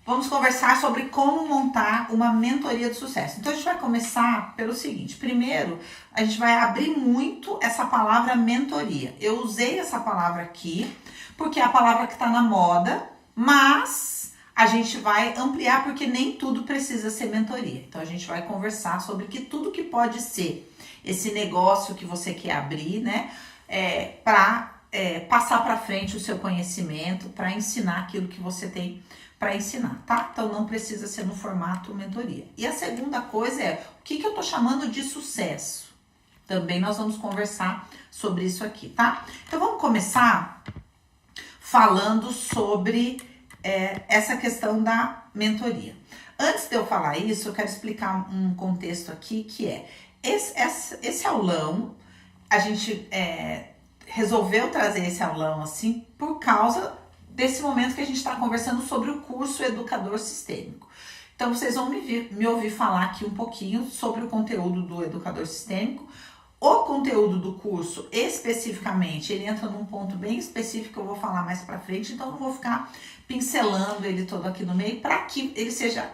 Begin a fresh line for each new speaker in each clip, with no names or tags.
Vamos conversar sobre como montar uma mentoria de sucesso. Então a gente vai começar pelo seguinte: primeiro, a gente vai abrir muito essa palavra mentoria. Eu usei essa palavra aqui porque é a palavra que está na moda, mas a gente vai ampliar porque nem tudo precisa ser mentoria. Então a gente vai conversar sobre tudo que pode ser esse negócio que você quer abrir, né? Para passar para frente o seu conhecimento, para ensinar aquilo que você tem para ensinar, tá? Então não precisa ser no formato mentoria. E a segunda coisa é o que eu tô chamando de sucesso. Também nós vamos conversar sobre isso aqui, tá? Então vamos começar falando sobre essa questão da mentoria. Antes de eu falar isso, eu quero explicar um contexto aqui que é esse aulão, a gente resolveu trazer esse aulão assim por causa desse momento que a gente está conversando sobre o curso Educador Sistêmico. Então vocês vão me ouvir falar aqui um pouquinho sobre o conteúdo do Educador Sistêmico. O conteúdo do curso, especificamente, ele entra num ponto bem específico que eu vou falar mais pra frente, então eu não vou ficar pincelando ele todo aqui no meio para que ele seja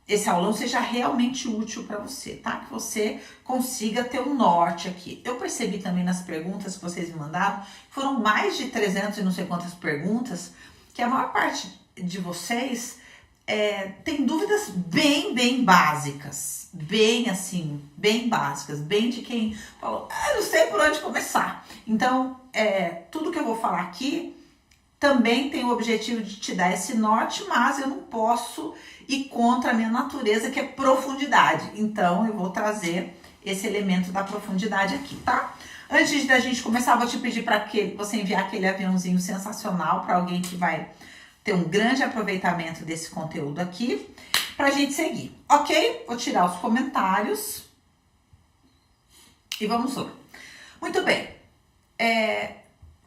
esse aulão seja realmente útil para você, tá? Que você consiga ter um norte aqui. Eu percebi também nas perguntas que vocês me mandaram, foram mais de 300 e não sei quantas perguntas, que a maior parte de vocês tem dúvidas bem básicas, bem assim, bem básicas, bem de quem falou, não sei por onde começar. Então, tudo que eu vou falar aqui também tem o objetivo de te dar esse norte, mas eu não posso ir contra a minha natureza, que é profundidade. Então, eu vou trazer esse elemento da profundidade aqui, tá? Antes da gente começar, eu vou te pedir para que você enviar aquele aviãozinho sensacional para alguém que vai ter um grande aproveitamento desse conteúdo aqui, pra gente seguir, ok? Vou tirar os comentários e vamos lá. Muito bem,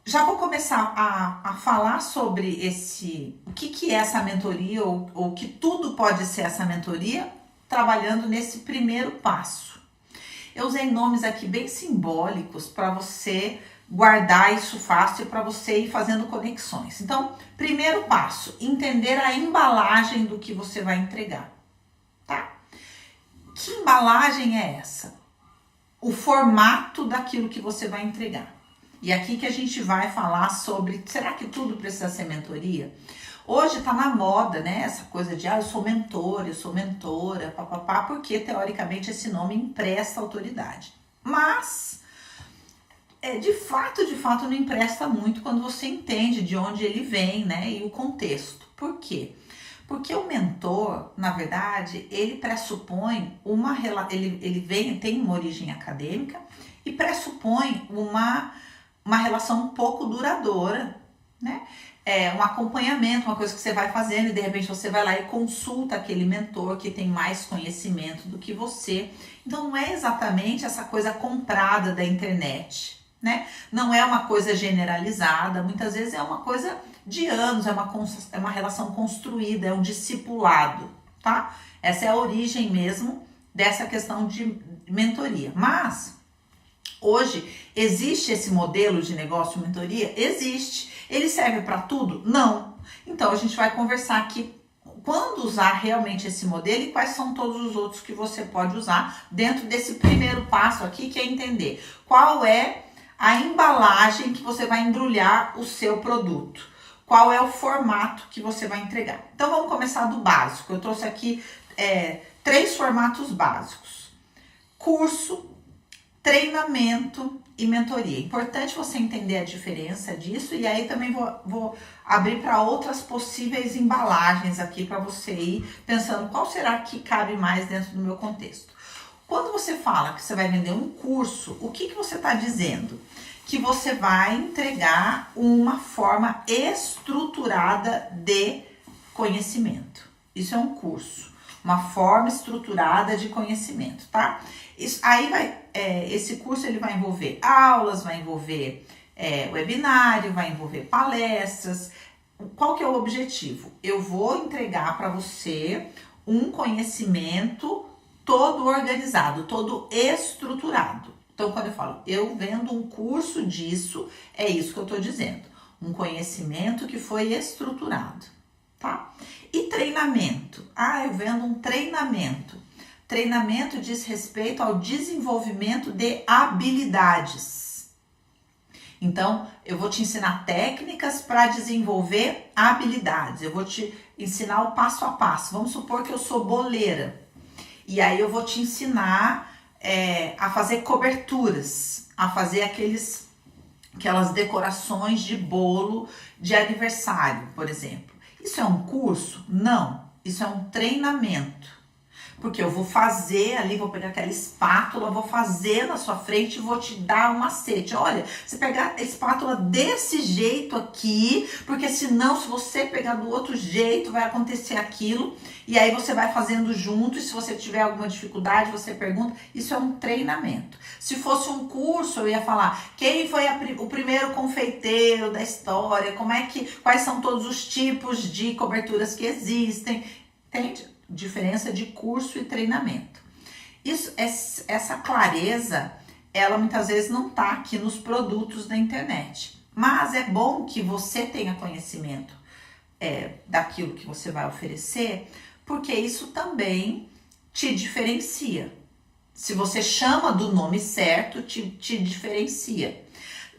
já vou começar a falar sobre o que é essa mentoria ou que tudo pode ser essa mentoria, trabalhando nesse primeiro passo. Eu usei nomes aqui bem simbólicos para você guardar isso fácil, para você ir fazendo conexões. Então, primeiro passo, entender a embalagem do que você vai entregar, tá? Que embalagem é essa? O formato daquilo que você vai entregar. E aqui que a gente vai falar sobre, será que tudo precisa ser mentoria? Hoje tá na moda, né, essa coisa de, eu sou mentor, eu sou mentora, papapá, porque teoricamente esse nome empresta autoridade. Mas, de fato não empresta muito quando você entende de onde ele vem, né, e o contexto. Por quê? Porque o mentor, na verdade, ele pressupõe tem uma origem acadêmica e pressupõe uma relação um pouco duradoura, né? Um acompanhamento, uma coisa que você vai fazendo e de repente você vai lá e consulta aquele mentor que tem mais conhecimento do que você. Então não é exatamente essa coisa comprada da internet, né? Não é uma coisa generalizada, muitas vezes é uma coisa de anos, é uma relação construída, é um discipulado, tá? Essa é a origem mesmo dessa questão de mentoria. Mas hoje existe esse modelo de negócio de mentoria? Existe. Ele serve para tudo? Não. Então a gente vai conversar aqui quando usar realmente esse modelo e quais são todos os outros que você pode usar dentro desse primeiro passo aqui, que é entender qual é a embalagem que você vai embrulhar o seu produto. Qual é o formato que você vai entregar. Então vamos começar do básico. Eu trouxe aqui 3 formatos básicos: curso, treinamento e mentoria. Importante você entender a diferença disso, e aí também vou abrir para outras possíveis embalagens aqui para você ir pensando qual será que cabe mais dentro do meu contexto. Quando você fala que você vai vender um curso, o que você está dizendo? Que você vai entregar uma forma estruturada de conhecimento. Isso é um curso, uma forma estruturada de conhecimento, tá? Esse curso ele vai envolver aulas, vai envolver webinário, vai envolver palestras. Qual que é o objetivo? Eu vou entregar para você um conhecimento todo organizado, todo estruturado. Então, quando eu falo, eu vendo um curso disso, é isso que eu estou dizendo. Um conhecimento que foi estruturado, tá? E treinamento. Ah, eu vendo um treinamento. Treinamento diz respeito ao desenvolvimento de habilidades. Então, eu vou te ensinar técnicas para desenvolver habilidades. Eu vou te ensinar o passo a passo. Vamos supor que eu sou boleira. E aí eu vou te ensinar a fazer coberturas, a fazer aquelas decorações de bolo de aniversário, por exemplo. Isso é um curso? Não. Isso é um treinamento. Porque eu vou fazer ali, vou pegar aquela espátula, vou fazer na sua frente e vou te dar um macete. Olha, você pegar a espátula desse jeito aqui, porque senão se você pegar do outro jeito vai acontecer aquilo. E aí você vai fazendo junto e se você tiver alguma dificuldade você pergunta. Isso é um treinamento. Se fosse um curso eu ia falar quem foi o primeiro confeiteiro da história, quais são todos os tipos de coberturas que existem, entende? Diferença de curso e treinamento. Essa clareza, ela muitas vezes não está aqui nos produtos da internet. Mas é bom que você tenha conhecimento daquilo que você vai oferecer, porque isso também te diferencia. Se você chama do nome certo, te diferencia.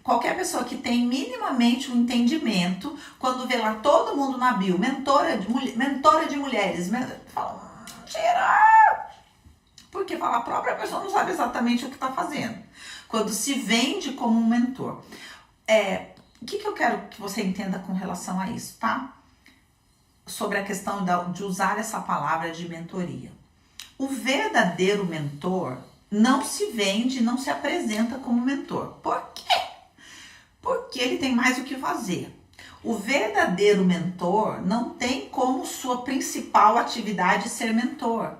Qualquer pessoa que tem minimamente um entendimento, quando vê lá todo mundo na bio, mentora de mulheres, fala, mentira! Porque a própria pessoa não sabe exatamente o que está fazendo. Quando se vende como um mentor. O que eu quero que você entenda com relação a isso, tá? Sobre a questão de usar essa palavra de mentoria. O verdadeiro mentor não se vende, não se apresenta como mentor. Por quê? Porque ele tem mais o que fazer. O verdadeiro mentor não tem como sua principal atividade ser mentor.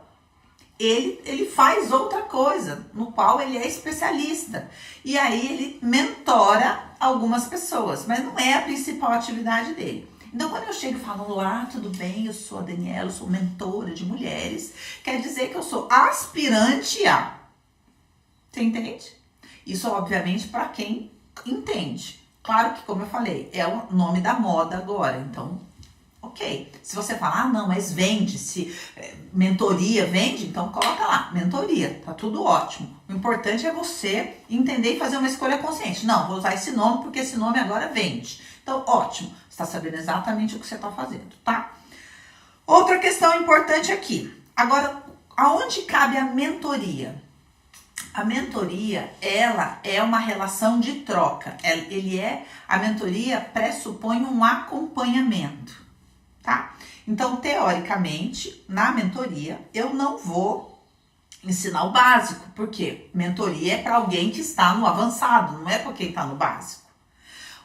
Ele faz outra coisa, no qual ele é especialista. E aí ele mentora algumas pessoas, mas não é a principal atividade dele. Então, quando eu chego e falo, olá, tudo bem? Eu sou a Daniela, eu sou mentora de mulheres. Quer dizer que eu sou aspirante a. Você entende? Isso, obviamente, para quem entende. Claro que, como eu falei, é o nome da moda agora, então, ok. Se você falar, não, mas vende, se mentoria vende, então coloca lá, mentoria, tá tudo ótimo. O importante é você entender e fazer uma escolha consciente. Não, vou usar esse nome porque esse nome agora vende. Então, ótimo, você está sabendo exatamente o que você está fazendo, tá? Outra questão importante aqui. Agora, aonde cabe a mentoria? A mentoria, ela é uma relação de troca. A mentoria pressupõe um acompanhamento, tá? Então, teoricamente, na mentoria, eu não vou ensinar o básico, porque mentoria é para alguém que está no avançado, não é para quem está no básico.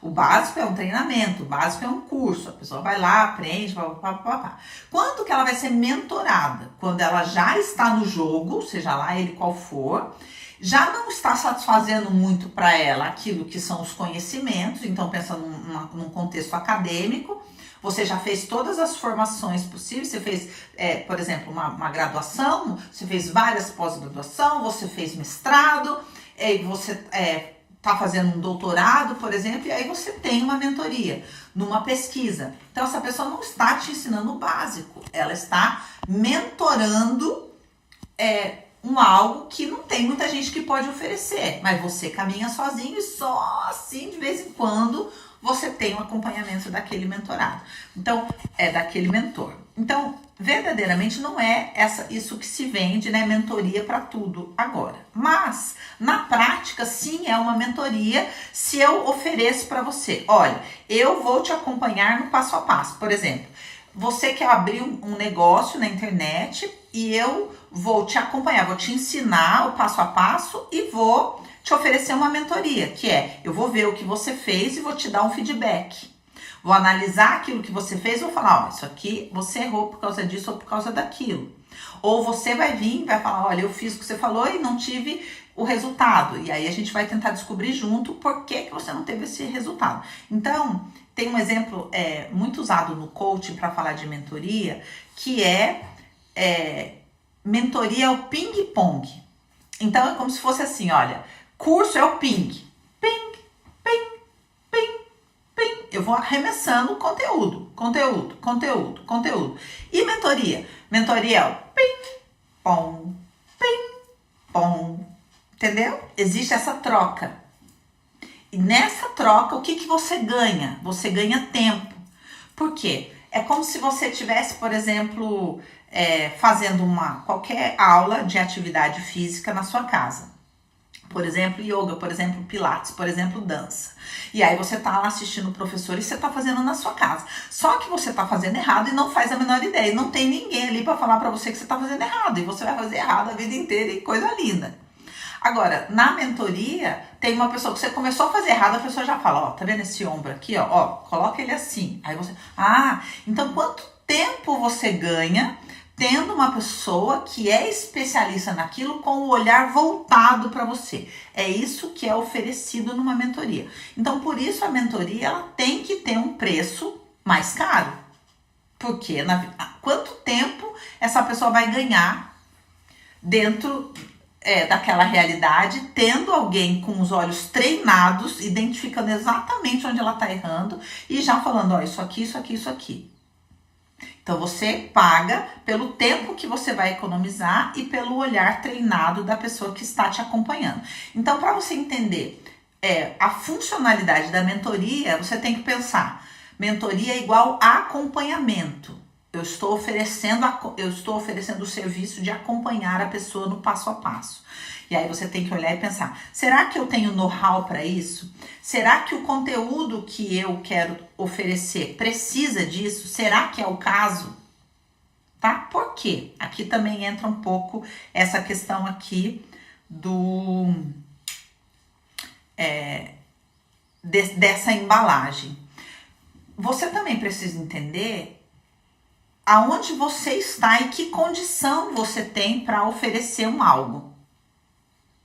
O básico é um treinamento, o básico é um curso, a pessoa vai lá, aprende, papapá. Quando que ela vai ser mentorada? Quando ela já está no jogo, seja lá ele qual for, já não está satisfazendo muito para ela aquilo que são os conhecimentos, então pensando num contexto acadêmico, você já fez todas as formações possíveis, você fez, por exemplo, uma graduação, você fez várias pós-graduação, você fez mestrado, você está fazendo um doutorado, por exemplo, e aí você tem uma mentoria numa pesquisa. Então, essa pessoa não está te ensinando o básico, ela está mentorando algo que não tem muita gente que pode oferecer, mas você caminha sozinho e só assim, de vez em quando, você tem um acompanhamento daquele mentorado. Então, daquele mentor. Então, verdadeiramente não é isso que se vende, né? Mentoria para tudo agora. Mas, na prática, sim, é uma mentoria se eu ofereço para você. Olha, eu vou te acompanhar no passo a passo. Por exemplo, você quer abrir um negócio na internet e eu vou te acompanhar, vou te ensinar o passo a passo e vou te oferecer uma mentoria, que eu vou ver o que você fez e vou te dar um feedback. Vou analisar aquilo que você fez e vou falar, isso aqui você errou por causa disso ou por causa daquilo. Ou você vai vir e vai falar, olha, eu fiz o que você falou e não tive o resultado. E aí a gente vai tentar descobrir junto por que você não teve esse resultado. Então, tem um exemplo muito usado no coaching para falar de mentoria, que mentoria é o ping-pong. Então, é como se fosse assim, olha, curso é o ping. Ping, ping, ping, ping. Eu vou arremessando conteúdo, conteúdo, conteúdo, conteúdo. E mentoria? Mentoria é o pim, pom, entendeu? Existe essa troca. E nessa troca, o que você ganha? Você ganha tempo. Por quê? É como se você tivesse, por exemplo, fazendo qualquer aula de atividade física na sua casa. Por exemplo, yoga, por exemplo, pilates, por exemplo, dança. E aí você tá lá assistindo o professor e você tá fazendo na sua casa. Só que você tá fazendo errado e não faz a menor ideia. E não tem ninguém ali para falar para você que você tá fazendo errado. E você vai fazer errado a vida inteira e coisa linda. Agora, na mentoria, tem uma pessoa que você começou a fazer errado, a pessoa já fala, ó, tá vendo esse ombro aqui, ó, coloca ele assim. Aí você, então quanto tempo você ganha tendo uma pessoa que é especialista naquilo com o olhar voltado para você? É isso que é oferecido numa mentoria. Então, por isso a mentoria ela tem que ter um preço mais caro. Porque quanto tempo essa pessoa vai ganhar dentro daquela realidade, tendo alguém com os olhos treinados, identificando exatamente onde ela está errando e já falando, ó, isso aqui, isso aqui, isso aqui. Então você paga pelo tempo que você vai economizar e pelo olhar treinado da pessoa que está te acompanhando. Então, para você entender a funcionalidade da mentoria, você tem que pensar, mentoria é igual a acompanhamento. Eu estou oferecendo o serviço de acompanhar a pessoa no passo a passo. E aí você tem que olhar e pensar, será que eu tenho know-how para isso? Será que o conteúdo que eu quero oferecer precisa disso? Será que é o caso? Tá? Por quê? Aqui também entra um pouco essa questão aqui dessa embalagem. Você também precisa entender aonde você está e que condição você tem para oferecer algo,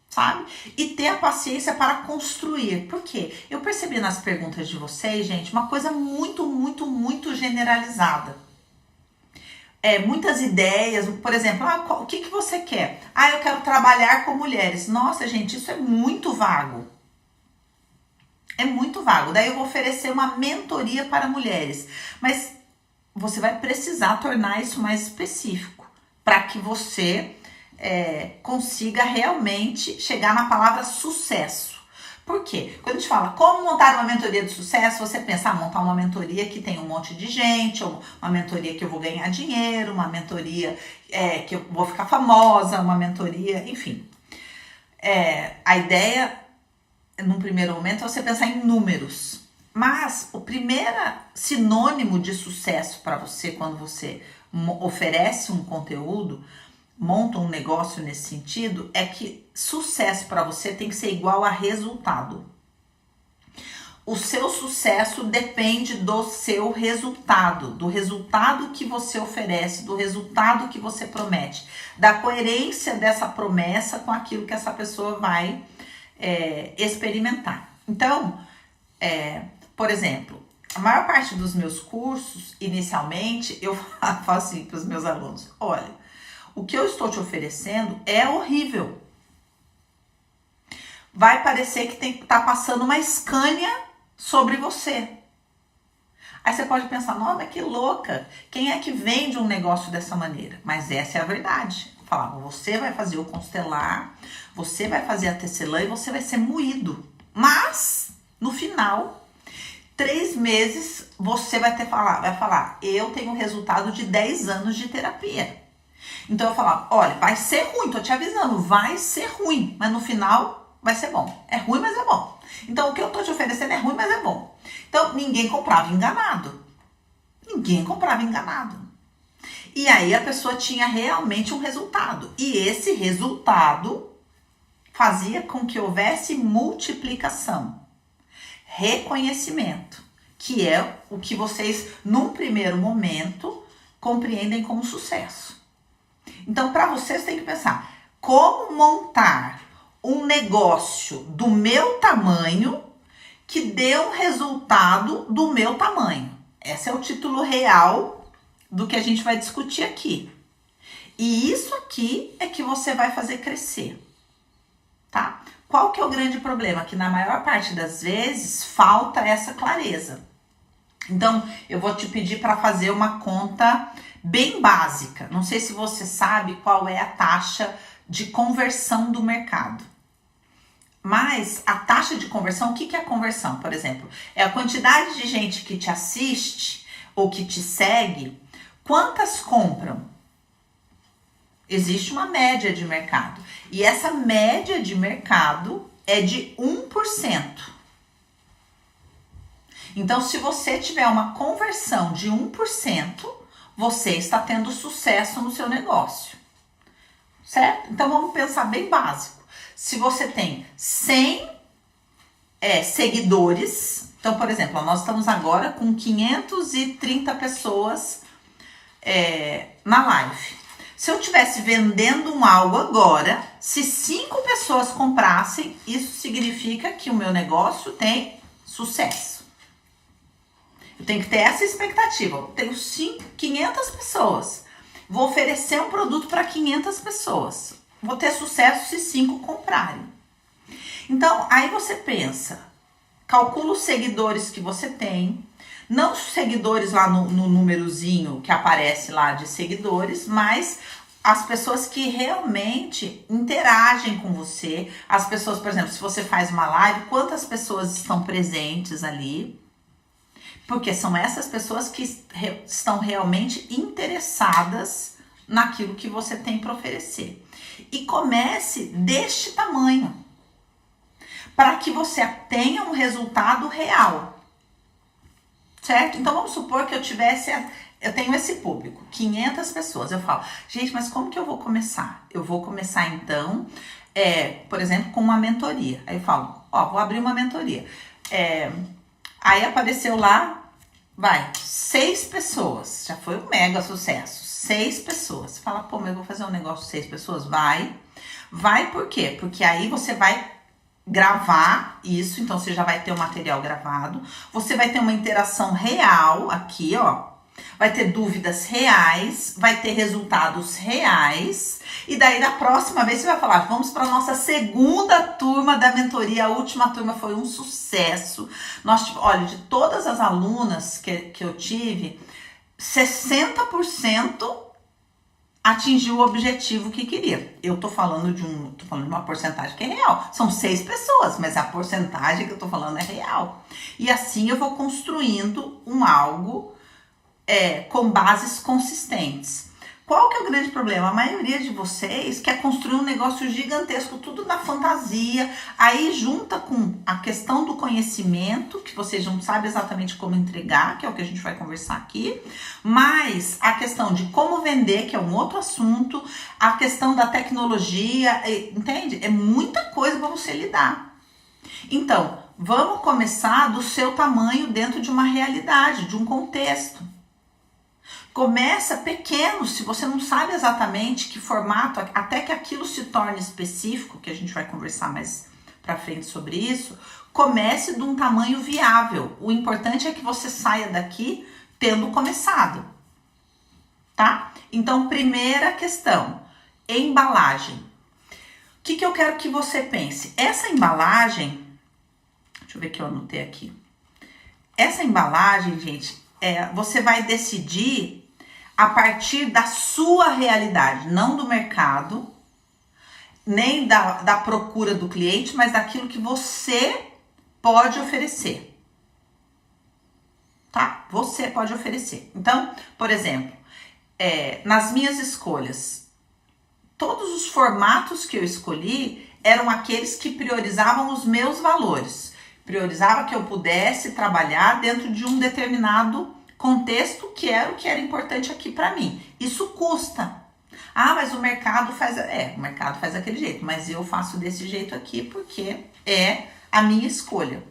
sabe? E ter a paciência para construir. Por quê? Eu percebi nas perguntas de vocês, gente, uma coisa muito, muito, muito generalizada. Muitas ideias, por exemplo, o que você quer? Eu quero trabalhar com mulheres. Nossa, gente, isso é muito vago. É muito vago. Daí eu vou oferecer uma mentoria para mulheres. Mas você vai precisar tornar isso mais específico para que você consiga realmente chegar na palavra sucesso. Por quê? Quando a gente fala como montar uma mentoria de sucesso, você pensa, montar uma mentoria que tem um monte de gente, ou uma mentoria que eu vou ganhar dinheiro, uma mentoria que eu vou ficar famosa, uma mentoria, enfim. A ideia, num primeiro momento, é você pensar em números. Mas o primeiro sinônimo de sucesso para você, quando você oferece um conteúdo, monta um negócio nesse sentido, é que sucesso para você tem que ser igual a resultado. O seu sucesso depende do seu resultado, do resultado que você oferece, do resultado que você promete, da coerência dessa promessa com aquilo que essa pessoa vai experimentar. Então, por exemplo, a maior parte dos meus cursos, inicialmente, eu falo assim para os meus alunos, olha, o que eu estou te oferecendo é horrível. Vai parecer que tá passando uma Scania sobre você. Aí você pode pensar, nossa, que louca, quem é que vende um negócio dessa maneira? Mas essa é a verdade. Eu falava, você vai fazer o constelar, você vai fazer a tecelã e você vai ser moído. Mas, no final, 3 meses, você vai falar, eu tenho o resultado de 10 anos de terapia. Então eu falava, olha, vai ser ruim, tô te avisando, vai ser ruim, mas no final vai ser bom. É ruim, mas é bom. Então o que eu tô te oferecendo é ruim, mas é bom. Então ninguém comprava enganado. Ninguém comprava enganado. E aí a pessoa tinha realmente um resultado. E esse resultado fazia com que houvesse multiplicação, reconhecimento, que é o que vocês, num primeiro momento, compreendem como sucesso. Então, para vocês, tem que pensar como montar um negócio do meu tamanho que dê um resultado do meu tamanho. Esse é o título real do que a gente vai discutir aqui. E isso aqui é que você vai fazer crescer, tá? Qual que é o grande problema? Que na maior parte das vezes falta essa clareza. Então, eu vou te pedir para fazer uma conta bem básica. Não sei se você sabe qual é a taxa de conversão do mercado. Mas a taxa de conversão, o que é a conversão? Por exemplo, é a quantidade de gente que te assiste ou que te segue, quantas compram? Existe uma média de mercado. E essa média de mercado é de 1%. Então, se você tiver uma conversão de 1%, você está tendo sucesso no seu negócio. Certo? Então, vamos pensar bem básico. Se você tem 100 seguidores, então, por exemplo, nós estamos agora com 530 pessoas na live. Se eu estivesse vendendo algo agora, se 5 pessoas comprassem, isso significa que o meu negócio tem sucesso. Eu tenho que ter essa expectativa. Eu tenho 500 pessoas. Vou oferecer um produto para 500 pessoas. Vou ter sucesso se 5 comprarem. Então, aí você pensa, calcula os seguidores que você tem, não os seguidores lá no númerozinho que aparece lá de seguidores, mas as pessoas que realmente interagem com você. As pessoas, por exemplo, se você faz uma live, quantas pessoas estão presentes ali? Porque são essas pessoas que estão realmente interessadas naquilo que você tem para oferecer. E comece deste tamanho, para que você tenha um resultado real. Certo? Então vamos supor que eu tenho esse público, 500 pessoas. Eu falo, gente, mas como que eu vou começar? Eu vou começar então, por exemplo, com uma mentoria. Aí eu falo, vou abrir uma mentoria. Aí apareceu lá, 6 pessoas. Já foi um mega sucesso. 6 pessoas. Fala, mas eu vou fazer um negócio de 6 pessoas? Vai por quê? Porque aí você vai gravar isso, então você já vai ter o material gravado. Você vai ter uma interação real aqui, vai ter dúvidas reais, vai ter resultados reais. E daí, na próxima vez, você vai falar, vamos para a nossa segunda turma da mentoria. A última turma foi um sucesso. Olha, de todas as alunas que eu tive, 60% atingiu o objetivo que queria. Eu tô falando de uma porcentagem que é real. São 6 pessoas, mas a porcentagem que eu tô falando é real. E assim eu vou construindo algo com bases consistentes. Qual que é o grande problema? A maioria de vocês quer construir um negócio gigantesco, tudo na fantasia, aí junta com a questão do conhecimento, que vocês não sabem exatamente como entregar, que é o que a gente vai conversar aqui, mas a questão de como vender, que é um outro assunto, a questão da tecnologia, entende? É muita coisa para você lidar. Então, vamos começar do seu tamanho dentro de uma realidade, de um contexto. Começa pequeno, se você não sabe exatamente que formato, até que aquilo se torne específico, que a gente vai conversar mais pra frente sobre isso, comece de um tamanho viável. O importante é que você saia daqui tendo começado, tá? Então, primeira questão, embalagem. O que eu quero que você pense? Essa embalagem, deixa eu ver que eu anotei aqui. Essa embalagem, gente, você vai decidir a partir da sua realidade, não do mercado, nem da procura do cliente, mas daquilo que você pode oferecer. Tá? Você pode oferecer. Então, por exemplo, nas minhas escolhas, todos os formatos que eu escolhi eram aqueles que priorizavam os meus valores. Priorizava que eu pudesse trabalhar dentro de um determinado contexto, que era o que era importante aqui para mim. Isso custa. Mas o mercado faz... o mercado faz daquele jeito, mas eu faço desse jeito aqui porque é a minha escolha.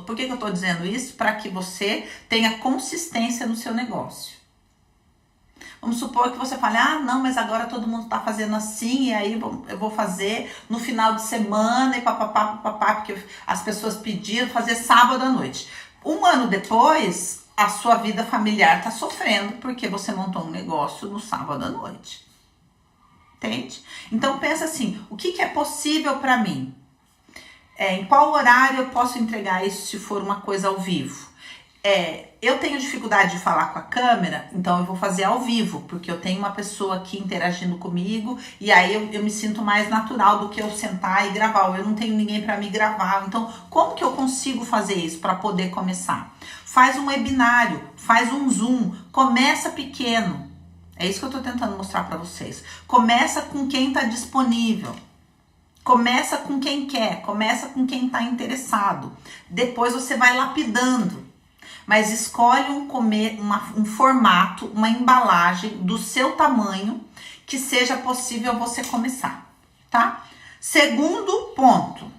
Por que eu tô dizendo isso? Para que você tenha consistência no seu negócio. Vamos supor que você fale, não, mas agora todo mundo tá fazendo assim, e aí eu vou fazer no final de semana, e papapá, porque as pessoas pediram fazer sábado à noite. Um ano depois, a sua vida familiar tá sofrendo porque você montou um negócio no sábado à noite. Entende? Então pensa assim, o que é possível para mim? Em qual horário eu posso entregar isso se for uma coisa ao vivo? Eu tenho dificuldade de falar com a câmera, então eu vou fazer ao vivo, porque eu tenho uma pessoa aqui interagindo comigo e aí eu me sinto mais natural do que eu sentar e gravar. Eu não tenho ninguém para me gravar. Então, como que eu consigo fazer isso para poder começar? Faz um webinário, faz um Zoom, começa pequeno. É isso que eu tô tentando mostrar para vocês. Começa com quem tá disponível. Começa com quem quer, começa com quem tá interessado. Depois você vai lapidando. Mas escolhe um formato, uma embalagem do seu tamanho que seja possível você começar, tá? Segundo ponto,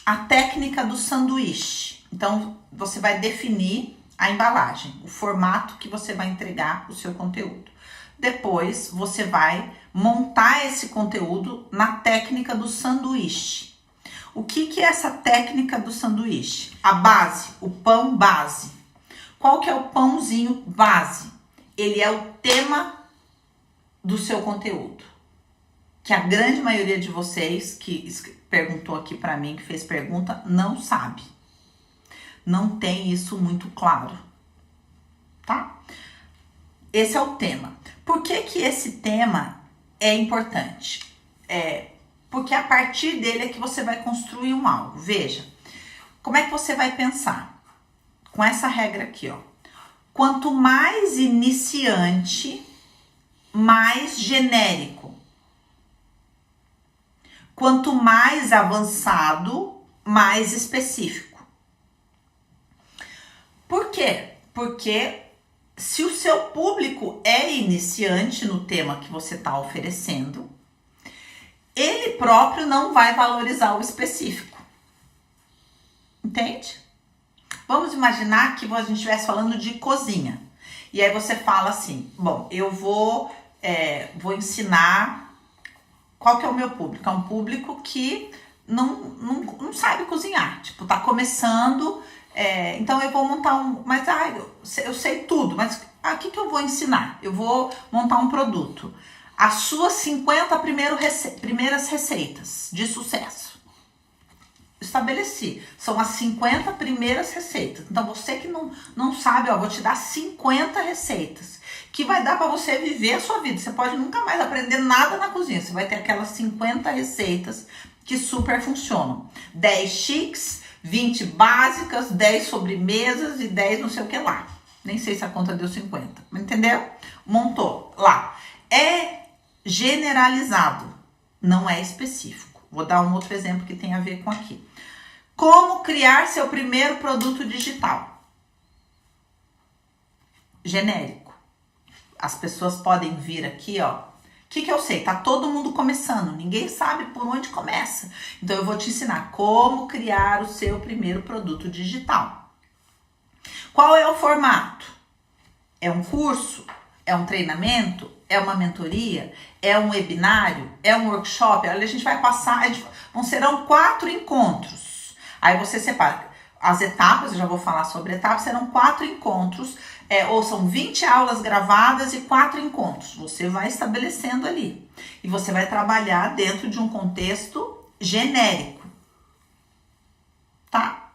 a técnica do sanduíche. Então, você vai definir a embalagem, o formato que você vai entregar o seu conteúdo. Depois, você vai montar esse conteúdo na técnica do sanduíche. O que é essa técnica do sanduíche? A base, o pão base. Qual que é o pãozinho base? Ele é o tema do seu conteúdo. Que a grande maioria de vocês que perguntou aqui para mim, que fez pergunta, não sabe. Não tem isso muito claro, tá? Esse é o tema. Por que esse tema é importante? Porque a partir dele é que você vai construir um algo. Veja, como é que você vai pensar? Com essa regra aqui, ó. Quanto mais iniciante, mais genérico. Quanto mais avançado, mais específico. Por quê? Porque se o seu público é iniciante no tema que você está oferecendo, ele próprio não vai valorizar o específico. Entende? Vamos imaginar que a gente estivesse falando de cozinha. E aí você fala assim, bom, eu vou ensinar. Qual que é o meu público? É um público que não sabe cozinhar. Tipo, tá começando, então eu vou montar mas eu sei tudo, mas o que eu vou ensinar? Eu vou montar um produto. As suas 50 primeiras receitas de sucesso. Estabeleci. São as 50 primeiras receitas. Então, você que não sabe, vou te dar 50 receitas. Que vai dar para você viver a sua vida. Você pode nunca mais aprender nada na cozinha. Você vai ter aquelas 50 receitas que super funcionam. 10 chiques, 20 básicas, 10 sobremesas e 10 não sei o que lá. Nem sei se a conta deu 50. Entendeu? Montou lá. É generalizado, não é específico. Vou dar um outro exemplo que tem a ver com aqui. Como criar seu primeiro produto digital? Genérico. As pessoas podem vir aqui, ó. O que eu sei? Tá todo mundo começando, ninguém sabe por onde começa. Então eu vou te ensinar como criar o seu primeiro produto digital. Qual é o formato? É um curso? É um treinamento? É uma mentoria? É um webinário? É um workshop? Olha, a gente vai passar, serão 4 encontros. Aí você separa as etapas, eu já vou falar sobre etapas, serão 4 encontros, ou são 20 aulas gravadas e 4 encontros. Você vai estabelecendo ali. E você vai trabalhar dentro de um contexto genérico. Tá?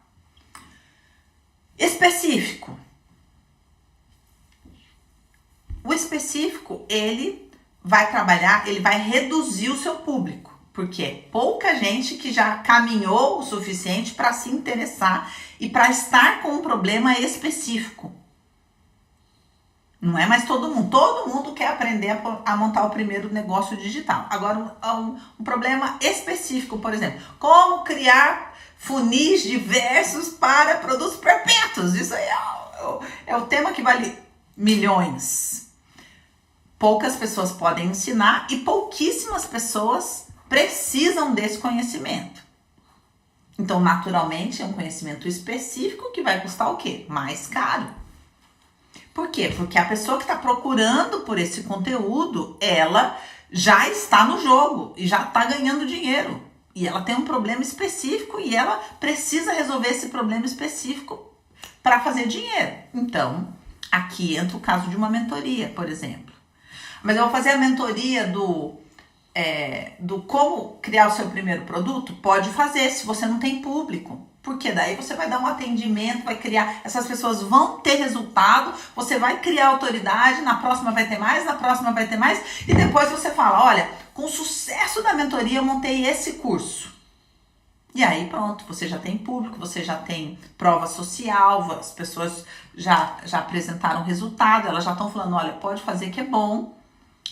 Específico. O específico, ele vai trabalhar, ele vai reduzir o seu público, porque é pouca gente que já caminhou o suficiente para se interessar e para estar com um problema específico. Não é mais todo mundo quer aprender a montar o primeiro negócio digital. Agora, um problema específico, por exemplo, como criar funis diversos para produtos perpétuos. Isso aí é o tema que vale milhões. Poucas pessoas podem ensinar e pouquíssimas pessoas precisam desse conhecimento. Então, naturalmente, é um conhecimento específico que vai custar o quê? Mais caro. Por quê? Porque a pessoa que está procurando por esse conteúdo, ela já está no jogo e já está ganhando dinheiro. E ela tem um problema específico e ela precisa resolver esse problema específico para fazer dinheiro. Então, aqui entra o caso de uma mentoria, por exemplo. Mas eu vou fazer a mentoria do como criar o seu primeiro produto? Pode fazer, se você não tem público. Porque daí você vai dar um atendimento, vai criar, essas pessoas vão ter resultado, você vai criar autoridade, na próxima vai ter mais, na próxima vai ter mais, e depois você fala, olha, com o sucesso da mentoria eu montei esse curso. E aí pronto, você já tem público, você já tem prova social, as pessoas já apresentaram resultado, elas já estão falando, olha, pode fazer que é bom.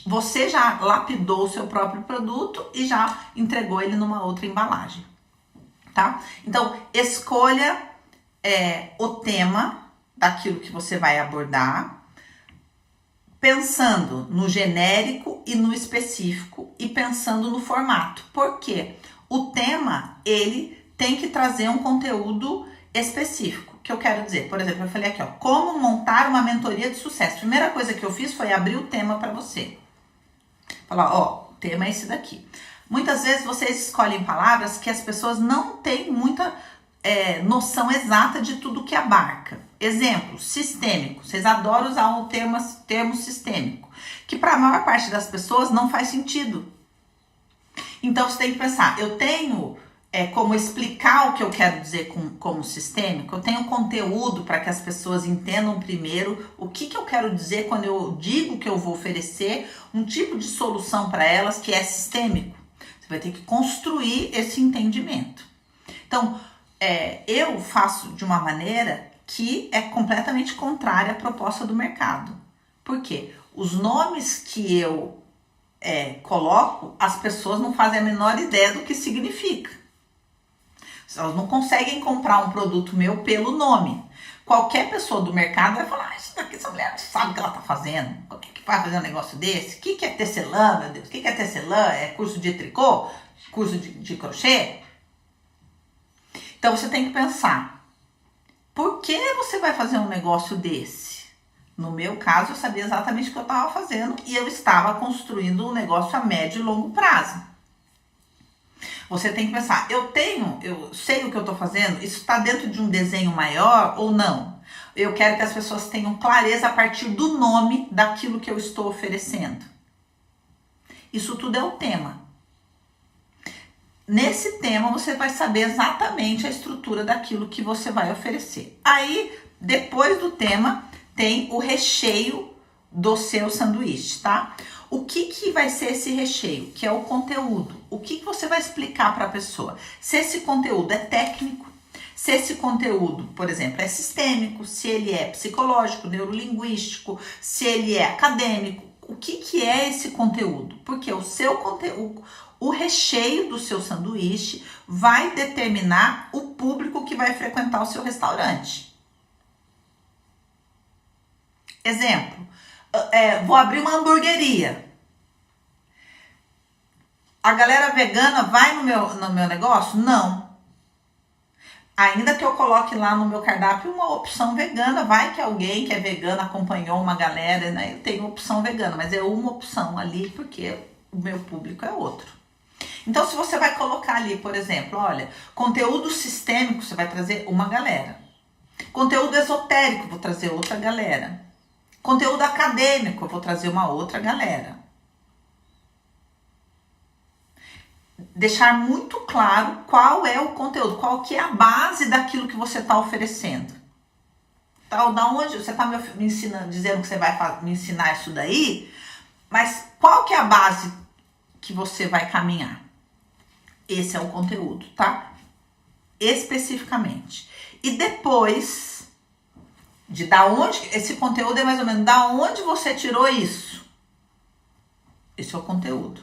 Você já lapidou o seu próprio produto e já entregou ele numa outra embalagem, tá? Então, escolha o tema daquilo que você vai abordar, pensando no genérico e no específico e pensando no formato. Por quê? O tema, ele tem que trazer um conteúdo específico. Que eu quero dizer, por exemplo, eu falei aqui, ó, como montar uma mentoria de sucesso. A primeira coisa que eu fiz foi abrir o tema para você. Falar, ó, o tema é esse daqui. Muitas vezes vocês escolhem palavras que as pessoas não têm muita noção exata de tudo que abarca. Exemplo, sistêmico. Vocês adoram usar o termo sistêmico, que para a maior parte das pessoas não faz sentido. Então você tem que pensar, eu tenho como explicar o que eu quero dizer como sistêmico, eu tenho conteúdo para que as pessoas entendam primeiro o que eu quero dizer quando eu digo que eu vou oferecer um tipo de solução para elas que é sistêmico. Você vai ter que construir esse entendimento. Então, eu faço de uma maneira que é completamente contrária à proposta do mercado. Por quê? Os nomes que eu coloco, as pessoas não fazem a menor ideia do que significa. Elas não conseguem comprar um produto meu pelo nome. Qualquer pessoa do mercado vai falar, isso daqui, essa mulher não sabe o que ela tá fazendo. O que vai fazer um negócio desse? O que é tecelã, meu Deus? O que é tecelã? É curso de tricô? Curso de crochê? Então você tem que pensar, por que você vai fazer um negócio desse? No meu caso, eu sabia exatamente o que eu estava fazendo e eu estava construindo um negócio a médio e longo prazo. Você tem que pensar, eu sei o que eu estou fazendo, isso está dentro de um desenho maior ou não? Eu quero que as pessoas tenham clareza a partir do nome daquilo que eu estou oferecendo. Isso tudo é o tema. Nesse tema, você vai saber exatamente a estrutura daquilo que você vai oferecer. Aí, depois do tema, tem o recheio do seu sanduíche, tá? O que vai ser esse recheio? Que é o conteúdo. O que você vai explicar para a pessoa? Se esse conteúdo é técnico, se esse conteúdo, por exemplo, é sistêmico, se ele é psicológico, neurolinguístico, se ele é acadêmico, o que é esse conteúdo? Porque o seu conteúdo, o recheio do seu sanduíche vai determinar o público que vai frequentar o seu restaurante. Exemplo, vou abrir uma hamburgueria. A galera vegana vai no meu negócio? Não. Ainda que eu coloque lá no meu cardápio uma opção vegana, vai que alguém que é vegano acompanhou uma galera, né? Eu tenho opção vegana, mas é uma opção ali porque o meu público é outro. Então, se você vai colocar ali, por exemplo, olha, conteúdo sistêmico, você vai trazer uma galera. Conteúdo esotérico, vou trazer outra galera. Conteúdo acadêmico, eu vou trazer uma outra galera. Deixar muito claro qual é o conteúdo, qual que é a base daquilo que você está oferecendo. Tá, da onde você está me ensinando, dizendo que você vai me ensinar isso daí, mas qual que é a base que você vai caminhar? Esse é o conteúdo, tá? Especificamente. E depois de da onde, esse conteúdo é mais ou menos da onde você tirou isso. Esse é o conteúdo.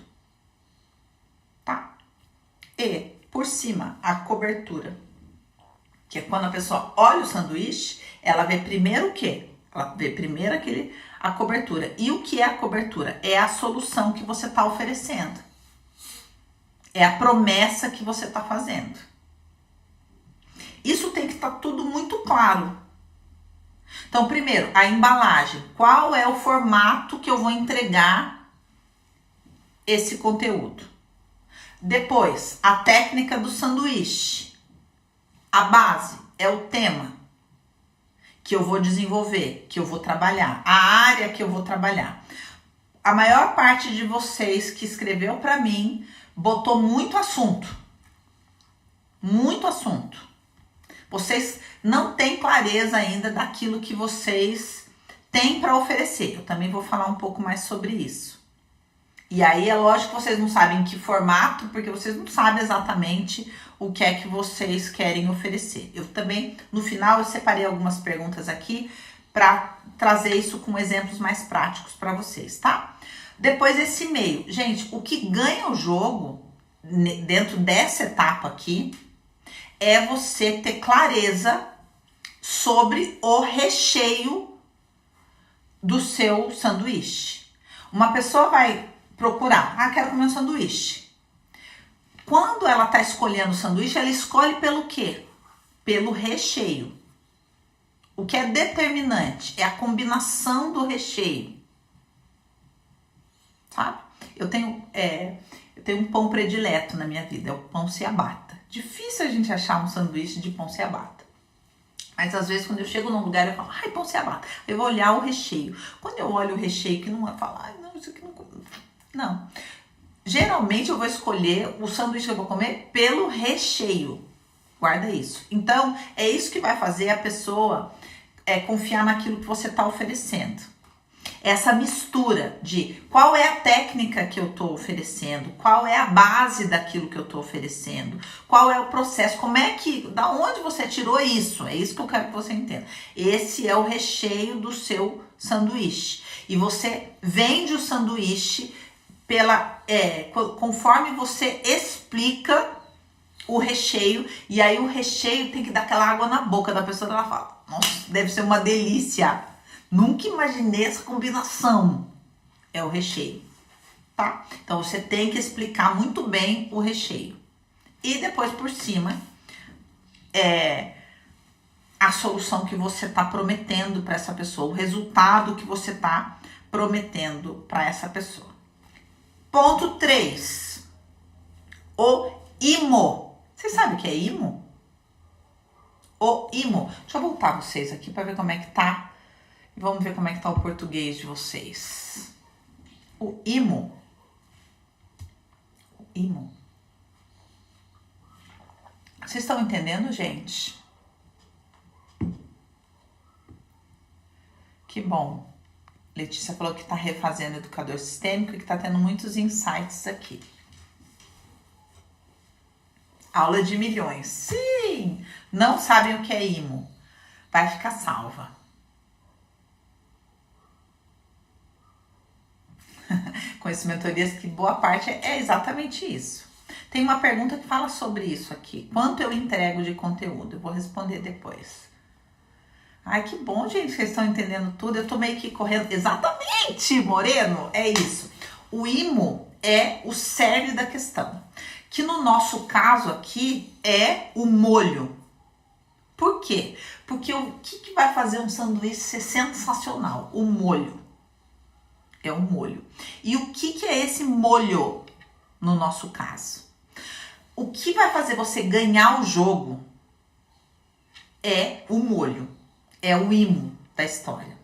Tá? E, por cima, a cobertura. Que é quando a pessoa olha o sanduíche, ela vê primeiro o quê? Ela vê primeiro a cobertura. E o que é a cobertura? É a solução que você está oferecendo. É a promessa que você está fazendo. Isso tem que estar tudo muito claro. Então, primeiro, a embalagem. Qual é o formato que eu vou entregar esse conteúdo? Depois, a técnica do sanduíche. A base é o tema que eu vou desenvolver, que eu vou trabalhar, a área que eu vou trabalhar. A maior parte de vocês que escreveu para mim botou muito assunto. Muito assunto. Vocês não têm clareza ainda daquilo que vocês têm para oferecer. Eu também vou falar um pouco mais sobre isso. E aí é lógico que vocês não sabem em que formato, porque vocês não sabem exatamente o que é que vocês querem oferecer. Eu também, no final, eu separei algumas perguntas aqui para trazer isso com exemplos mais práticos para vocês, tá? Depois esse e-mail. Gente, o que ganha o jogo dentro dessa etapa aqui é você ter clareza sobre o recheio do seu sanduíche. Uma pessoa vai procurar, quero comer um sanduíche. Quando ela está escolhendo o sanduíche, ela escolhe pelo quê? Pelo recheio. O que é determinante é a combinação do recheio. Sabe? Eu tenho um pão predileto na minha vida, é o pão ciabatta. Difícil a gente achar um sanduíche de pão ciabatta. Mas às vezes quando eu chego num lugar eu falo, pão ciabatta. Eu vou olhar o recheio. Quando eu olho o recheio que não é falar, não, isso aqui não. Não. Geralmente eu vou escolher o sanduíche que eu vou comer pelo recheio. Guarda isso. Então, é isso que vai fazer a pessoa confiar naquilo que você está oferecendo. Essa mistura de qual é a técnica que eu estou oferecendo, qual é a base daquilo que eu estou oferecendo, qual é o processo, da onde você tirou isso? É isso que eu quero que você entenda. Esse é o recheio do seu sanduíche. E você vende o sanduíche conforme você explica o recheio, e aí o recheio tem que dar aquela água na boca da pessoa, ela fala, nossa, deve ser uma delícia, nunca imaginei essa combinação. É o recheio, tá? Então você tem que explicar muito bem o recheio. E depois por cima, a solução que você está prometendo para essa pessoa, o resultado que você está prometendo para essa pessoa. Ponto 3. O IMO. Vocês sabem o que é IMO? O IMO. Deixa eu voltar vocês aqui para ver como é que tá. E vamos ver como é que tá o português de vocês. O IMO. O IMO. Vocês estão entendendo, gente? Que bom. Letícia falou que está refazendo o educador sistêmico e que está tendo muitos insights aqui. Aula de milhões. Sim! Não sabem o que é IMO. Vai ficar salva. Conheço mentorias que boa parte é exatamente isso. Tem uma pergunta que fala sobre isso aqui. Quanto eu entrego de conteúdo? Eu vou responder depois. Ai, que bom, gente, vocês estão entendendo tudo. Eu tô meio que correndo. Exatamente, Moreno, é isso. O IMO é o cerne da questão. Que no nosso caso aqui é o molho. Por quê? Porque o que vai fazer um sanduíche ser sensacional? O molho. É o molho. E o que é esse molho no nosso caso? O que vai fazer você ganhar o jogo é o molho. É o IMO da história.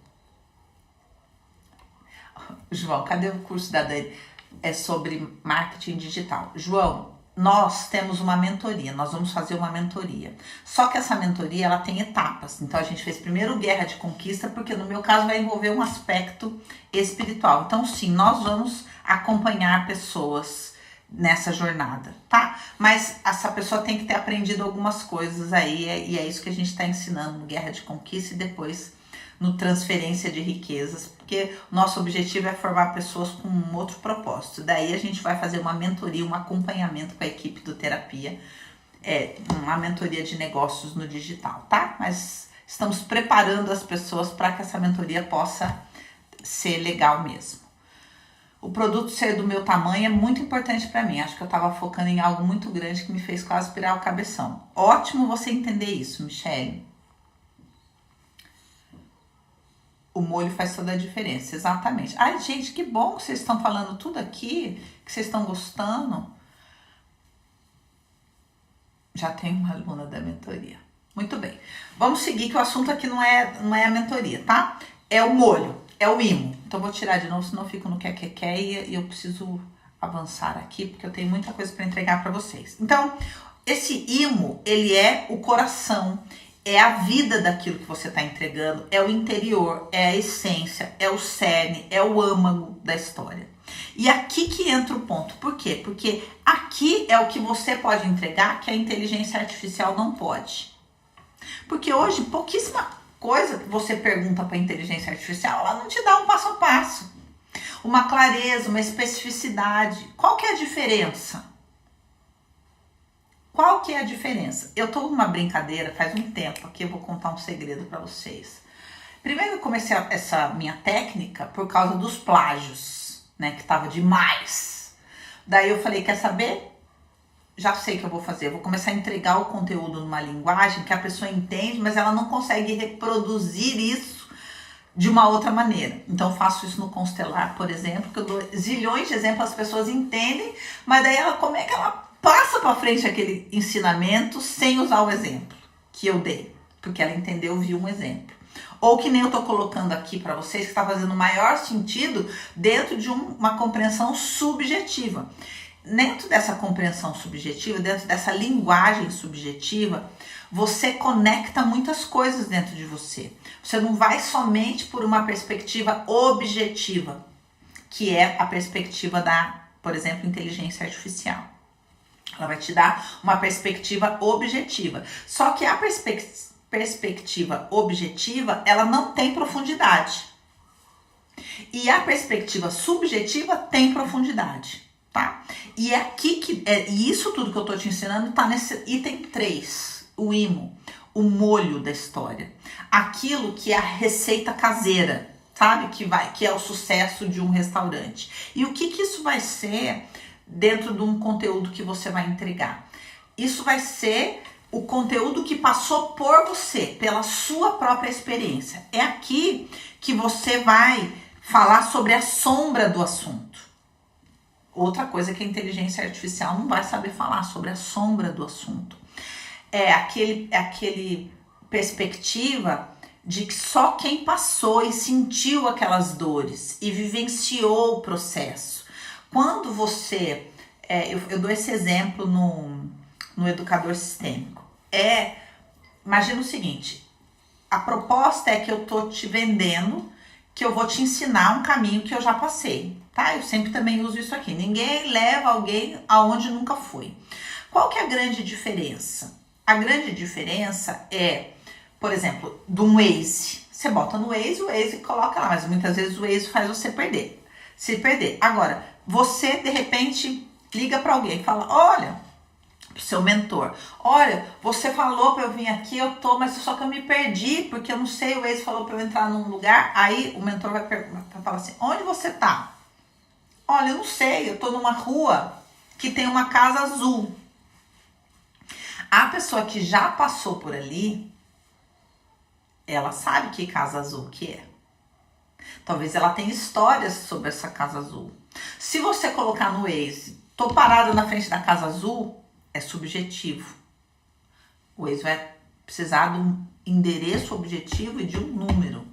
João, cadê o curso da Dani? É sobre marketing digital. João, nós temos uma mentoria, nós vamos fazer uma mentoria. Só que essa mentoria, ela tem etapas. Então, a gente fez primeiro Guerra de Conquista, porque no meu caso vai envolver um aspecto espiritual. Então, sim, nós vamos acompanhar pessoas nessa jornada, tá? Mas essa pessoa tem que ter aprendido algumas coisas aí, e é isso que a gente está ensinando no Guerra de Conquista e depois no Transferência de Riquezas, porque o nosso objetivo é formar pessoas com um outro propósito. Daí a gente vai fazer uma mentoria, um acompanhamento com a equipe do Terapia, uma mentoria de negócios no digital, tá? Mas estamos preparando as pessoas para que essa mentoria possa ser legal mesmo. O produto ser do meu tamanho é muito importante para mim. Acho que eu estava focando em algo muito grande que me fez quase virar o cabeção. Ótimo você entender isso, Michele. O molho faz toda a diferença, exatamente. Ai, gente, que bom que vocês estão falando tudo aqui, que vocês estão gostando. Já tem uma aluna da mentoria. Muito bem. Vamos seguir, que o assunto aqui não é a mentoria, tá? É o molho, é o IMO. Então, vou tirar de novo, senão eu fico no quer e eu preciso avançar aqui, porque eu tenho muita coisa para entregar para vocês. Então, Esse imo, ele é o coração, é a vida daquilo que você está entregando, é o interior, é a essência, é o cerne, é o âmago da história. E aqui que entra o ponto. Por quê? Porque aqui é o que você pode entregar que a inteligência artificial não pode. Porque hoje, pouquíssima coisa que você pergunta para a inteligência artificial, ela não te dá um passo a passo. Uma clareza, uma especificidade. Qual que é a diferença? Qual que é a diferença? Eu tô numa brincadeira faz um tempo aqui, eu vou contar um segredo para vocês. Primeiro eu comecei essa minha técnica por causa dos plágios, né, que tava demais. Daí eu falei, quer saber? Já sei o que eu vou fazer, eu vou começar a entregar o conteúdo numa linguagem que a pessoa entende, mas ela não consegue reproduzir isso de uma outra maneira. Então eu faço isso no Constelar, por exemplo, que eu dou zilhões de exemplos, as pessoas entendem, mas daí ela, como é que ela passa para frente aquele ensinamento sem usar o exemplo que eu dei, porque ela entendeu, viu um exemplo. Ou que nem eu tô colocando aqui para vocês, que está fazendo maior sentido dentro de uma compreensão subjetiva. Dentro dessa compreensão subjetiva, dentro dessa linguagem subjetiva, você conecta muitas coisas dentro de você. Você não vai somente por uma perspectiva objetiva, que é a perspectiva da, por exemplo, inteligência artificial. Ela vai te dar uma perspectiva objetiva. Só que a perspectiva objetiva, ela não tem profundidade. E a perspectiva subjetiva tem profundidade, tá? E é aqui que e isso tudo que eu tô te ensinando tá nesse item 3, o imo, o molho da história. Aquilo que é a receita caseira, sabe? Que é o sucesso de um restaurante. E o que isso vai ser dentro de um conteúdo que você vai entregar? Isso vai ser o conteúdo que passou por você, pela sua própria experiência. É aqui que você vai falar sobre a sombra do assunto. Outra coisa que a inteligência artificial não vai saber falar, sobre a sombra do assunto. É aquele perspectiva de que só quem passou e sentiu aquelas dores e vivenciou o processo. Quando você, eu dou esse exemplo no educador sistêmico, imagina o seguinte, a proposta é que eu tô te vendendo, que eu vou te ensinar um caminho que eu já passei, tá? Eu sempre também uso isso aqui, ninguém leva alguém aonde nunca foi. Qual que é a grande diferença? A grande diferença é, por exemplo, de um Waze. Você bota no Waze, o Waze coloca lá, mas muitas vezes o Waze faz você se perder. Agora, você de repente liga para alguém e fala, olha, pro seu mentor, olha, você falou para eu vir aqui, mas só que eu me perdi, porque eu não sei, o Waze falou para eu entrar num lugar, aí o mentor vai falar assim, onde você tá? Olha, eu não sei, eu tô numa rua que tem uma casa azul. A pessoa que já passou por ali, ela sabe que casa azul que é. Talvez ela tenha histórias sobre essa casa azul. Se você colocar no Waze, tô parada na frente da casa azul, é subjetivo. O Waze vai precisar de um endereço objetivo e de um número.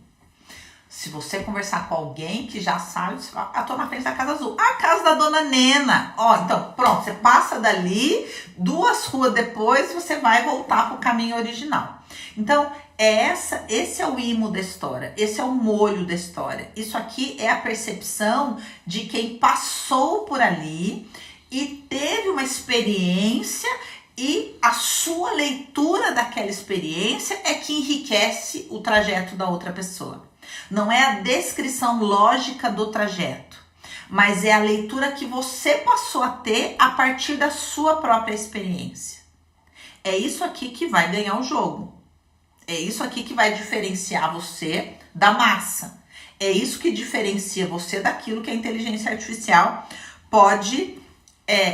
Se você conversar com alguém que já sabe, você fala, tô na frente da casa azul. A casa da dona Nena. Então, pronto, você passa dali, 2 ruas depois, você vai voltar pro caminho original. Então, esse é o imo da história, esse é o molho da história. Isso aqui é a percepção de quem passou por ali e teve uma experiência, e a sua leitura daquela experiência é que enriquece o trajeto da outra pessoa. Não é a descrição lógica do trajeto, mas é a leitura que você passou a ter a partir da sua própria experiência. É isso aqui que vai ganhar o jogo. É isso aqui que vai diferenciar você da massa. É isso que diferencia você daquilo que a inteligência artificial pode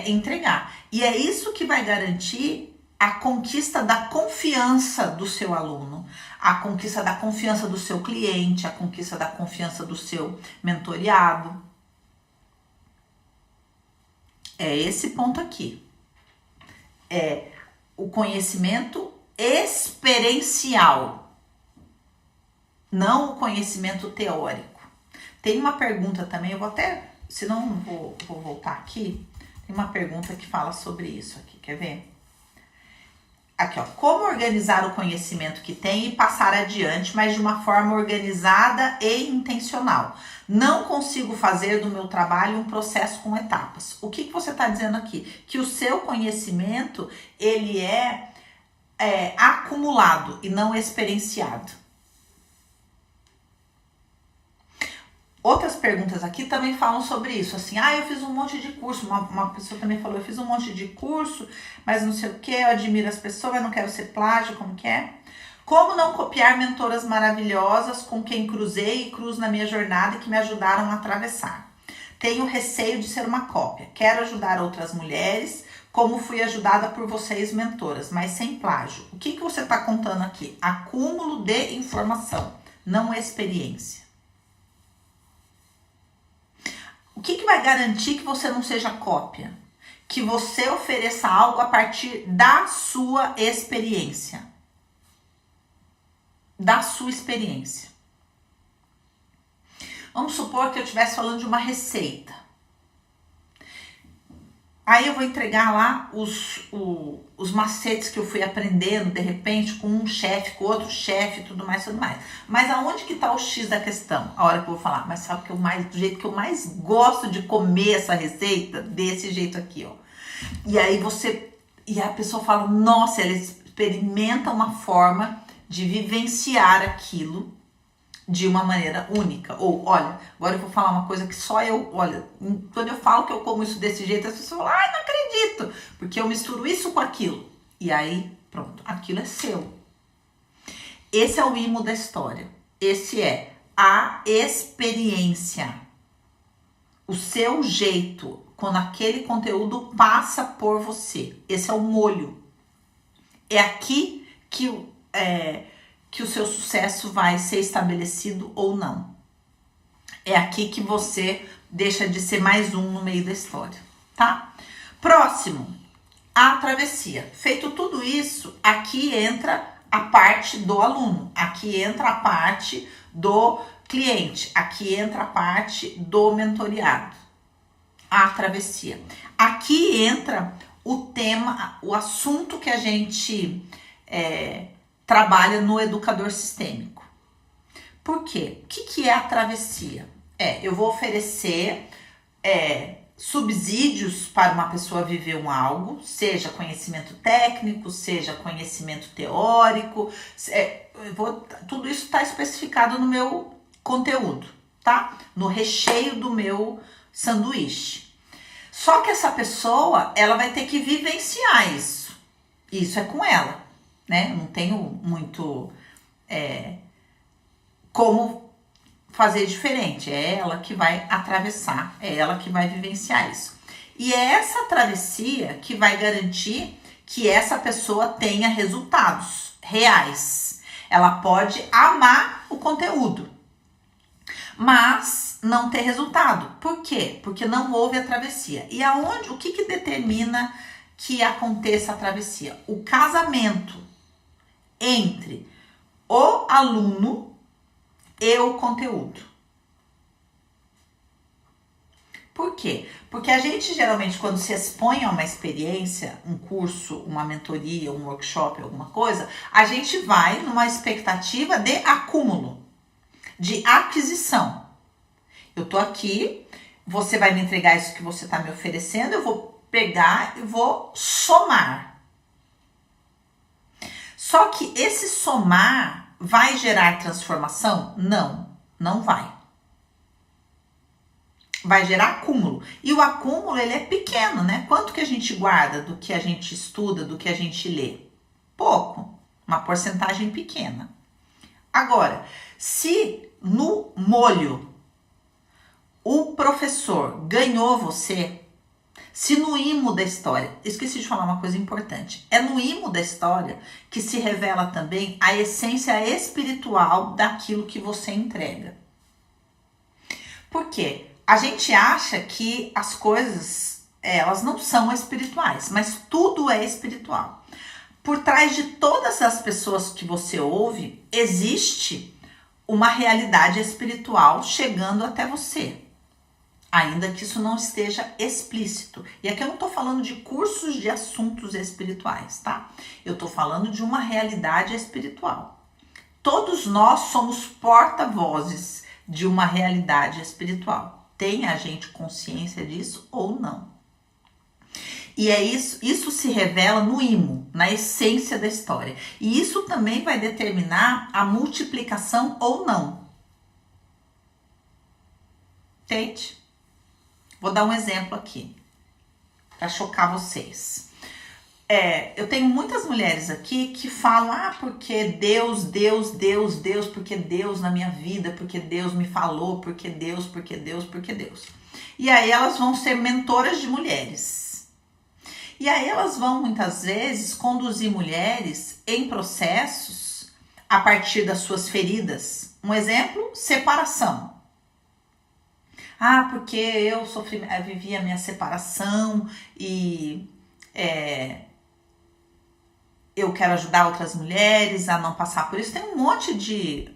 entregar. E é isso que vai garantir a conquista da confiança do seu aluno, a conquista da confiança do seu cliente, a conquista da confiança do seu mentoriado. É esse ponto aqui. É o conhecimento experiencial, não o conhecimento teórico. Tem uma pergunta também, eu vou até, se não vou voltar aqui, tem uma pergunta que fala sobre isso aqui, quer ver? Aqui, ó, como organizar o conhecimento que tem e passar adiante, mas de uma forma organizada e intencional. Não consigo fazer do meu trabalho um processo com etapas. O que você está dizendo aqui? Que o seu conhecimento, ele é acumulado e não experienciado. Outras perguntas aqui também falam sobre isso, assim, eu fiz um monte de curso, uma pessoa também falou, eu fiz um monte de curso, mas não sei o que, eu admiro as pessoas, mas não quero ser plágio, como que é? Como não copiar mentoras maravilhosas com quem cruzei e cruzo na minha jornada e que me ajudaram a atravessar? Tenho receio de ser uma cópia, quero ajudar outras mulheres, como fui ajudada por vocês, mentoras, mas sem plágio. O que você está contando aqui? Acúmulo de informação, não experiência. O que vai garantir que você não seja cópia? Que você ofereça algo a partir da sua experiência. Da sua experiência. Vamos supor que eu estivesse falando de uma receita. Aí eu vou entregar lá os macetes que eu fui aprendendo, de repente, com um chefe, com outro chefe, tudo mais. Mas aonde que tá o X da questão? A hora que eu vou falar, mas sabe do jeito que eu mais gosto de comer essa receita? Desse jeito aqui, ó. E aí a pessoa fala, nossa, ela experimenta uma forma de vivenciar aquilo de uma maneira única. Ou, olha, agora eu vou falar uma coisa que só eu, olha, quando eu falo que eu como isso desse jeito, as pessoas falam, não acredito, porque eu misturo isso com aquilo. E aí, pronto, aquilo é seu. Esse é o imo da história. Esse é a experiência. O seu jeito, quando aquele conteúdo passa por você. Esse é o molho. É aqui que o seu sucesso vai ser estabelecido ou não. É aqui que você deixa de ser mais um no meio da história, tá? Próximo, a travessia. Feito tudo isso, aqui entra a parte do aluno, aqui entra a parte do cliente, aqui entra a parte do mentoreado. A travessia. Aqui entra o tema, o assunto que a gente trabalha no educador sistêmico. Por quê? O que é a travessia? Eu vou oferecer subsídios para uma pessoa viver algo, seja conhecimento técnico, seja conhecimento teórico, tudo isso está especificado no meu conteúdo, tá? No recheio do meu sanduíche. Só que essa pessoa, ela vai ter que vivenciar isso. Isso é com ela. Né? Não tenho muito como fazer diferente. É ela que vai atravessar, é ela que vai vivenciar isso. E é essa travessia que vai garantir que essa pessoa tenha resultados reais. Ela pode amar o conteúdo, mas não ter resultado. Por quê? Porque não houve a travessia. E o que determina que aconteça a travessia? O casamento entre o aluno e o conteúdo. Por quê? Porque a gente geralmente, quando se expõe a uma experiência, um curso, uma mentoria, um workshop, alguma coisa, a gente vai numa expectativa de acúmulo, de aquisição. Eu tô aqui, você vai me entregar isso que você tá me oferecendo, eu vou pegar e vou somar. Só que esse somar vai gerar transformação? Não, não vai. Vai gerar acúmulo. E o acúmulo, ele é pequeno, né? Quanto que a gente guarda do que a gente estuda, do que a gente lê? Pouco, uma porcentagem pequena. Agora, se no molho o professor ganhou você, se no imo da história, esqueci de falar uma coisa importante, é no imo da história que se revela também a essência espiritual daquilo que você entrega. Por quê? A gente acha que as coisas, elas não são espirituais, mas tudo é espiritual. Por trás de todas as pessoas que você ouve, existe uma realidade espiritual chegando até você. ainda que isso não esteja explícito. E aqui eu não estou falando de cursos de assuntos espirituais, tá? Eu estou falando de uma realidade espiritual. Todos nós somos porta-vozes de uma realidade espiritual. Tem a gente consciência disso ou não? E é isso se revela no imo, na essência da história. E isso também vai determinar a multiplicação ou não. Entende? Vou dar um exemplo aqui, para chocar vocês. Eu tenho muitas mulheres aqui que falam, porque Deus, porque Deus na minha vida, porque Deus me falou, porque Deus. E aí elas vão ser mentoras de mulheres. E aí elas vão, muitas vezes, conduzir mulheres em processos a partir das suas feridas. Um exemplo, separação. Porque eu vivi a minha separação e eu quero ajudar outras mulheres a não passar por isso. Tem um monte de...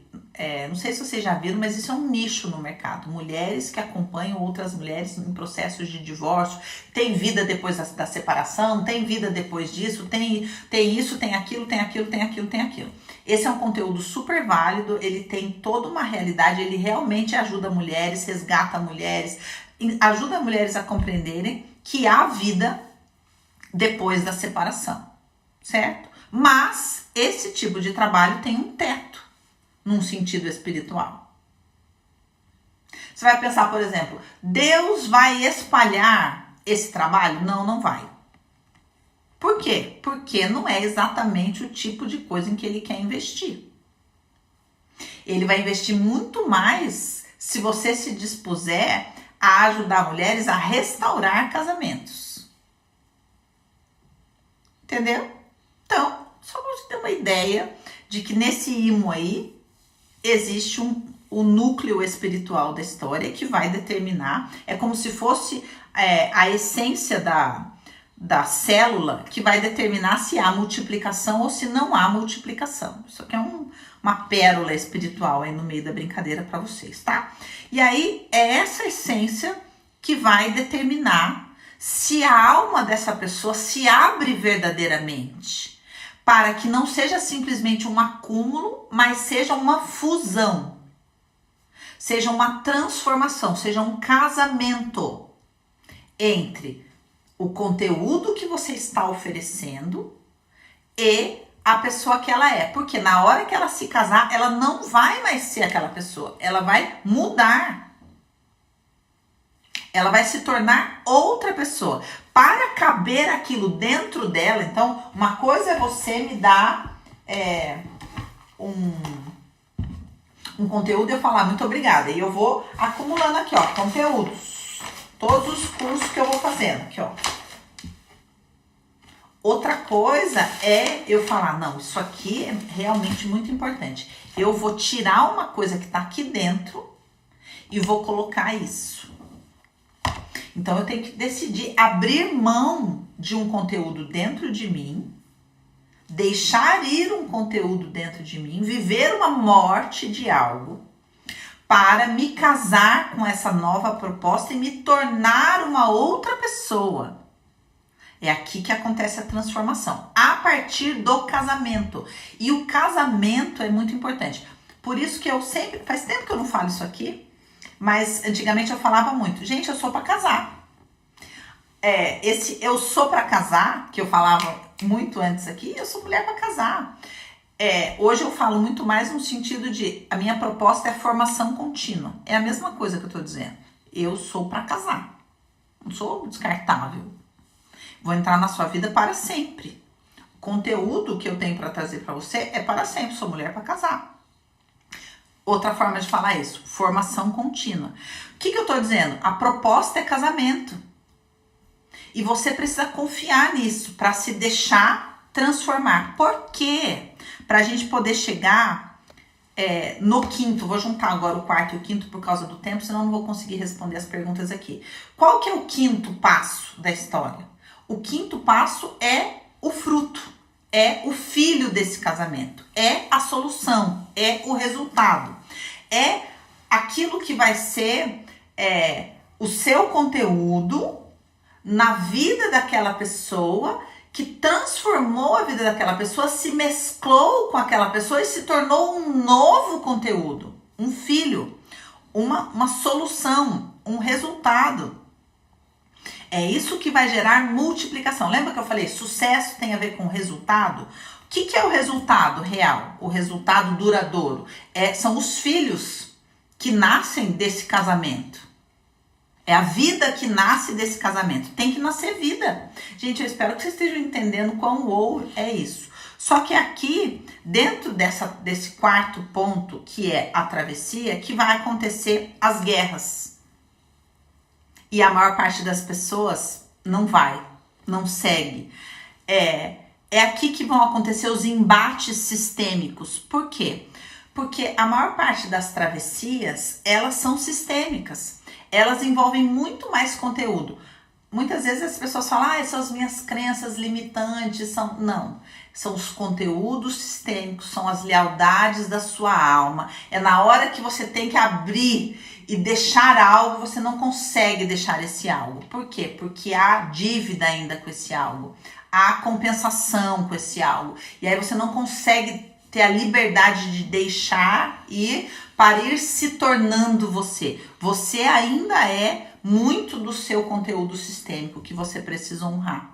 não sei se vocês já viram, mas isso é um nicho no mercado. Mulheres que acompanham outras mulheres em processos de divórcio. Tem vida depois da separação, tem vida depois disso, tem isso, tem aquilo. Esse é um conteúdo super válido, ele tem toda uma realidade, ele realmente ajuda mulheres, resgata mulheres, ajuda mulheres a compreenderem que há vida depois da separação, certo? Mas esse tipo de trabalho tem um teto, num sentido espiritual. Você vai pensar, por exemplo, Deus vai espalhar esse trabalho? Não, não vai. Por quê? Porque não é exatamente o tipo de coisa em que ele quer investir. Ele vai investir muito mais se você se dispuser a ajudar mulheres a restaurar casamentos. Entendeu? Então, só para você ter uma ideia de que nesse imo aí existe o núcleo espiritual da história que vai determinar, é como se fosse a essência da célula que vai determinar se há multiplicação ou se não há multiplicação. Isso aqui é uma pérola espiritual aí no meio da brincadeira para vocês, tá? E aí é essa essência que vai determinar se a alma dessa pessoa se abre verdadeiramente, para que não seja simplesmente um acúmulo, mas seja uma fusão, seja uma transformação, seja um casamento entre o conteúdo que você está oferecendo e a pessoa que ela é. Porque na hora que ela se casar, ela não vai mais ser aquela pessoa. Ela vai mudar. Ela vai se tornar outra pessoa. Para caber aquilo dentro dela, então, uma coisa é você me dar um conteúdo e eu falar muito obrigada. E eu vou acumulando aqui, ó, conteúdos. Todos os cursos que eu vou fazendo, aqui, ó. Outra coisa é eu falar, não, isso aqui é realmente muito importante. Eu vou tirar uma coisa que tá aqui dentro e vou colocar isso. Então, eu tenho que decidir abrir mão de um conteúdo dentro de mim, deixar ir um conteúdo dentro de mim, viver uma morte de algo, para me casar com essa nova proposta e me tornar uma outra pessoa. É aqui que acontece a transformação, a partir do casamento. E o casamento é muito importante. Por isso que eu sempre, faz tempo que eu não falo isso aqui, mas antigamente eu falava muito, gente, eu sou para casar. Esse eu sou para casar, que eu falava muito antes aqui, eu sou mulher para casar. Hoje eu falo muito mais no sentido de, a minha proposta é formação contínua. É a mesma coisa que eu tô dizendo. Eu sou para casar. Não sou descartável. Vou entrar na sua vida para sempre. O conteúdo que eu tenho para trazer para você é para sempre. Sou mulher para casar. Outra forma de falar isso, formação contínua. O que eu tô dizendo? A proposta é casamento. E você precisa confiar nisso para se deixar transformar. Por quê? Para a gente poder chegar no quinto, vou juntar agora o quarto e o quinto por causa do tempo, senão não vou conseguir responder as perguntas aqui. Qual que é o quinto passo da história? O quinto passo é o fruto, é o filho desse casamento, é a solução, é o resultado, é aquilo que vai ser o seu conteúdo na vida daquela pessoa, que transformou a vida daquela pessoa, se mesclou com aquela pessoa e se tornou um novo conteúdo, um filho, uma solução, um resultado. É isso que vai gerar multiplicação. Lembra que eu falei, sucesso tem a ver com resultado? O que é o resultado real? O resultado duradouro? São os filhos que nascem desse casamento. É a vida que nasce desse casamento. Tem que nascer vida. Gente, eu espero que vocês estejam entendendo quão wow é isso. Só que aqui, dentro desse quarto ponto, que é a travessia, que vai acontecer as guerras. E a maior parte das pessoas não segue. É aqui que vão acontecer os embates sistêmicos. Por quê? Porque a maior parte das travessias, elas são sistêmicas. Elas envolvem muito mais conteúdo. Muitas vezes as pessoas falam, são as minhas crenças limitantes. Não, são os conteúdos sistêmicos, são as lealdades da sua alma. É na hora que você tem que abrir e deixar algo, você não consegue deixar esse algo. Por quê? Porque há dívida ainda com esse algo. Há compensação com esse algo. E aí você não consegue ter a liberdade de deixar ir para ir se tornando você. Você ainda é muito do seu conteúdo sistêmico que você precisa honrar.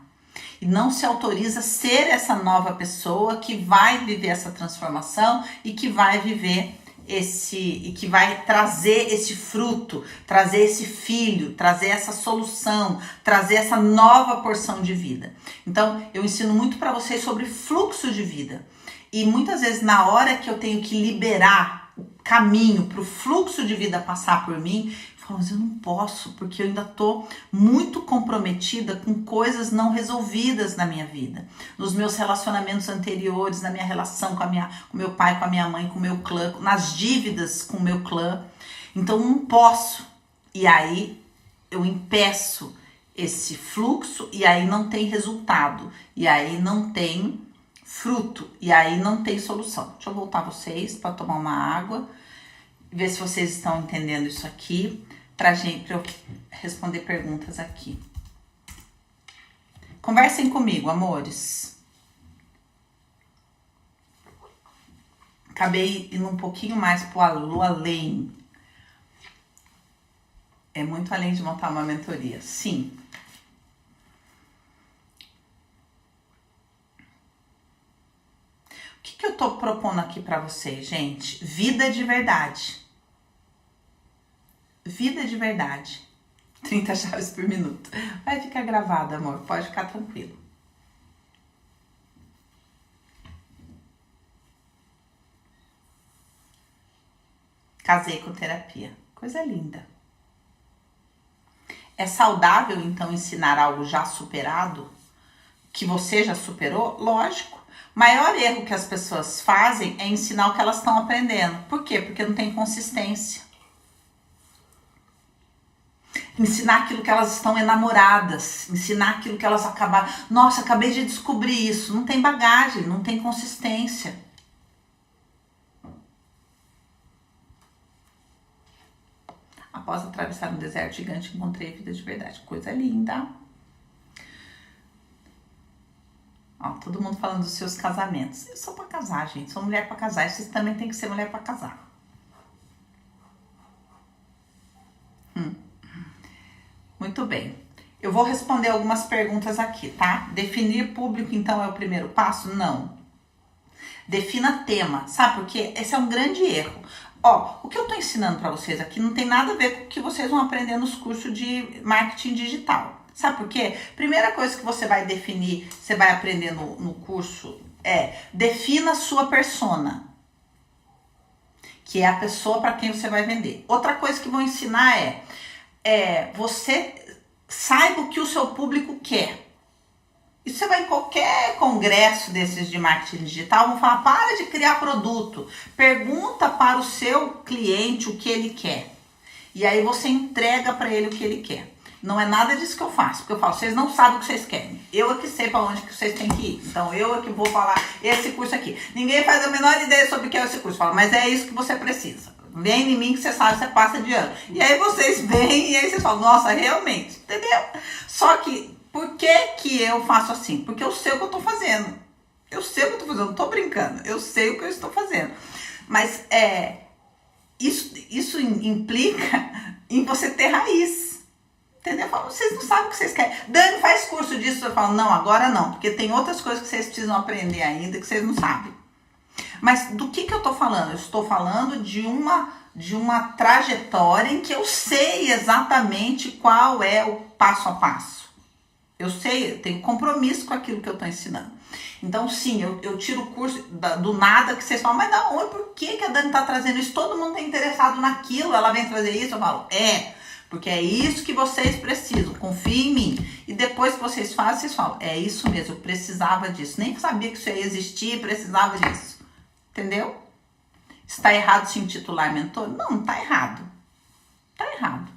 E não se autoriza a ser essa nova pessoa que vai viver essa transformação e que vai viver e que vai trazer esse fruto, trazer esse filho, trazer essa solução, trazer essa nova porção de vida. Então, eu ensino muito para vocês sobre fluxo de vida. E muitas vezes, na hora que eu tenho que liberar o caminho para o fluxo de vida passar por mim, eu falo, mas eu não posso, porque eu ainda estou muito comprometida com coisas não resolvidas na minha vida. Nos meus relacionamentos anteriores, na minha relação com meu pai, com a minha mãe, com o meu clã, nas dívidas com o meu clã. Então, eu não posso. E aí, eu impeço esse fluxo e aí não tem resultado. E aí não tem fruto, e aí não tem solução. Deixa eu voltar vocês para tomar uma água, ver se vocês estão entendendo isso aqui, para eu responder perguntas aqui. Conversem comigo, amores. Acabei indo um pouquinho mais pro além. É muito além de montar uma mentoria. Sim. O que eu tô propondo aqui pra vocês, gente? Vida de verdade. Vida de verdade. 30 chaves por minuto. Vai ficar gravado, amor. Pode ficar tranquilo. Casei com terapia. Coisa linda. É saudável, então, ensinar algo já superado? Que você já superou? Lógico. O maior erro que as pessoas fazem é ensinar o que elas estão aprendendo. Por quê? Porque não tem consistência. Ensinar aquilo que elas estão enamoradas. Ensinar aquilo que elas acabaram... Nossa, acabei de descobrir isso. Não tem bagagem, não tem consistência. Após atravessar um deserto gigante, encontrei a vida de verdade. Coisa linda. Ó, todo mundo falando dos seus casamentos. Eu sou pra casar, gente. Sou mulher pra casar. Vocês também tem que ser mulher pra casar. Muito bem. Eu vou responder algumas perguntas aqui, tá? Definir público, então, é o primeiro passo? Não. Defina tema. Sabe por quê? Esse é um grande erro. Ó, o que eu tô ensinando pra vocês aqui não tem nada a ver com o que vocês vão aprender nos cursos de marketing digital. Sabe por quê? Primeira coisa que você vai definir, você vai aprender no curso defina a sua persona, que é a pessoa para quem você vai vender. Outra coisa que vou ensinar você saiba o que o seu público quer. E você vai em qualquer congresso desses de marketing digital, vão falar, para de criar produto, pergunta para o seu cliente o que ele quer. E aí você entrega para ele o que ele quer. Não é nada disso que eu faço, porque eu falo, vocês não sabem o que vocês querem. Eu é que sei para onde que vocês têm que ir. Então eu é que vou falar esse curso aqui. Ninguém faz a menor ideia sobre o que é esse curso. Fala, mas é isso que você precisa. Vem em mim que você sabe, você passa de ano. E aí vocês vêm e aí vocês falam, nossa, realmente, entendeu? Só que, por que eu faço assim? Porque eu sei o que eu tô fazendo. Eu sei o que eu tô fazendo, não tô brincando. Eu sei o que eu estou fazendo. Mas isso implica em você ter raiz. Entendeu? Eu falo, vocês não sabem o que vocês querem. Dani, faz curso disso. Eu falo, não, agora não. Porque tem outras coisas que vocês precisam aprender ainda que vocês não sabem. Mas do que eu tô falando? Eu estou falando de uma trajetória em que eu sei exatamente qual é o passo a passo. Eu sei, eu tenho compromisso com aquilo que eu estou ensinando. Então, sim, eu tiro o curso do nada que vocês falam, mas da onde? Por que a Dani está trazendo isso? Todo mundo está interessado naquilo, ela vem trazer isso. Eu falo, porque é isso que vocês precisam, confiem em mim. E depois que vocês fazem, vocês falam, é isso mesmo, eu precisava disso. Nem sabia que isso ia existir, precisava disso. Entendeu? Está errado se intitular mentor? Não, não está errado. Está errado.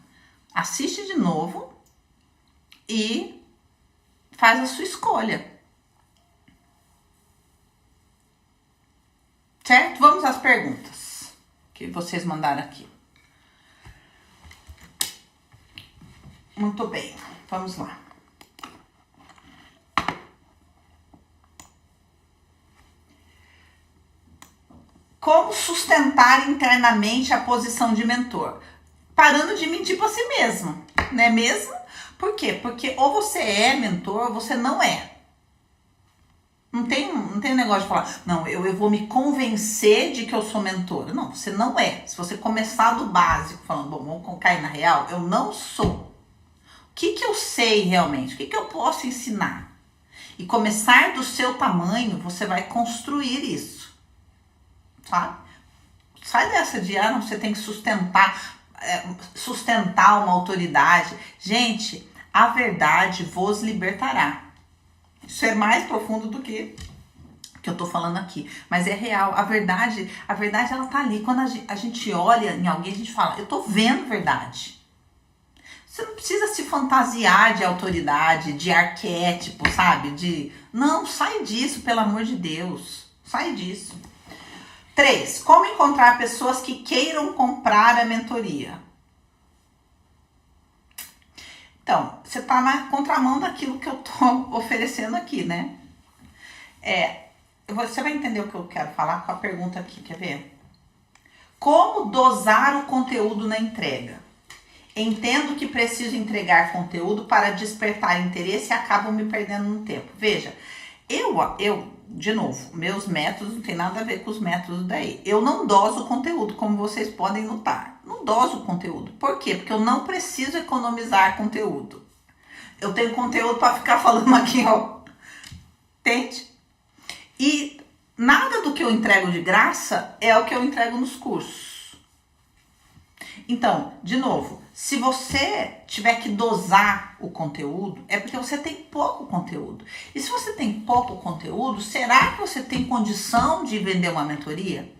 Assiste de novo e faz a sua escolha. Certo? Vamos às perguntas que vocês mandaram aqui. Muito bem, vamos lá. Como sustentar internamente a posição de mentor? Parando de mentir para si mesmo, não é mesmo? Por quê? Porque ou você é mentor ou você não é. Não tem negócio de falar, não, eu vou me convencer de que eu sou mentora. Não, você não é. Se você começar do básico, falando, bom, vamos cair na real, eu não sou. O que eu sei realmente? O que eu posso ensinar? E começar do seu tamanho, você vai construir isso. Sabe? Sai dessa de, não, você tem que sustentar uma autoridade. Gente, a verdade vos libertará. Isso é mais profundo do que eu tô falando aqui, mas é real. A verdade ela tá ali. Quando a gente olha em alguém, a gente fala, eu tô vendo verdade. Você não precisa se fantasiar de autoridade, de arquétipo, sabe? Não, sai disso, pelo amor de Deus. Sai disso. 3. Como encontrar pessoas que queiram comprar a mentoria? Então, você está na contramão daquilo que eu estou oferecendo aqui, né? Você vai entender o que eu quero falar com a pergunta aqui, quer ver? Como dosar o conteúdo na entrega? Entendo que preciso entregar conteúdo para despertar interesse e acabo me perdendo no tempo. Veja, de novo, meus métodos não tem nada a ver com os métodos daí. Eu não doso o conteúdo, como vocês podem notar. Não doso o conteúdo. Por quê? Porque eu não preciso economizar conteúdo. Eu tenho conteúdo para ficar falando aqui, ó. Entende? E nada do que eu entrego de graça é o que eu entrego nos cursos. Então, de novo, se você tiver que dosar o conteúdo, é porque você tem pouco conteúdo. E se você tem pouco conteúdo, será que você tem condição de vender uma mentoria?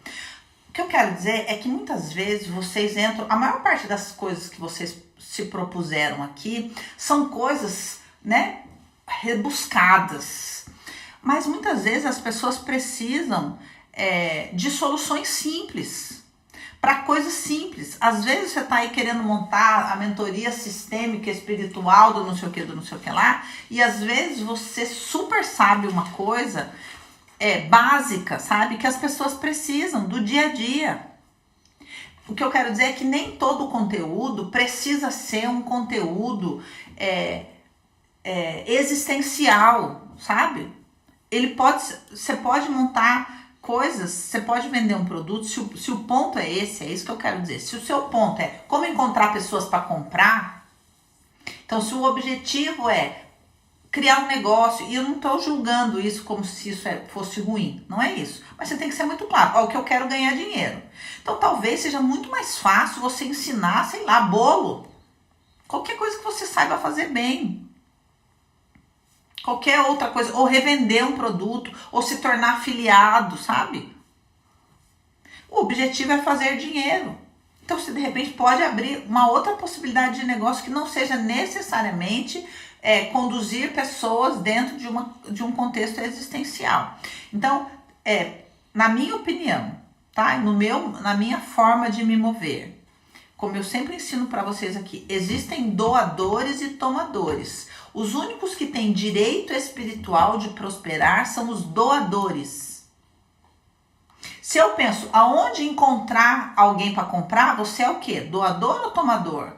O que eu quero dizer é que muitas vezes vocês entram... A maior parte das coisas que vocês se propuseram aqui são coisas, né, rebuscadas. Mas muitas vezes as pessoas precisam de soluções simples. Para coisas simples. Às vezes você está aí querendo montar a mentoria sistêmica, espiritual, do não sei o que lá, e às vezes você super sabe uma coisa básica, sabe? Que as pessoas precisam do dia a dia. O que eu quero dizer é que nem todo conteúdo precisa ser um conteúdo existencial, sabe? Você pode montar coisas, você pode vender um produto, se o ponto é esse, é isso que eu quero dizer. Se o seu ponto é como encontrar pessoas para comprar, então se o objetivo é criar um negócio, e eu não estou julgando isso como se isso fosse ruim, não é isso. Mas você tem que ser muito claro, o que eu quero ganhar dinheiro. Então talvez seja muito mais fácil você ensinar, sei lá, bolo. Qualquer coisa que você saiba fazer bem. Qualquer outra coisa, ou revender um produto, ou se tornar afiliado, sabe? O objetivo é fazer dinheiro. Então você de repente pode abrir uma outra possibilidade de negócio que não seja necessariamente conduzir pessoas dentro de um contexto existencial. Então, na minha opinião, tá? Na minha forma de me mover. Como eu sempre ensino para vocês aqui, existem doadores e tomadores. Os únicos que têm direito espiritual de prosperar são os doadores. Se eu penso, aonde encontrar alguém para comprar, você é o quê? Doador ou tomador?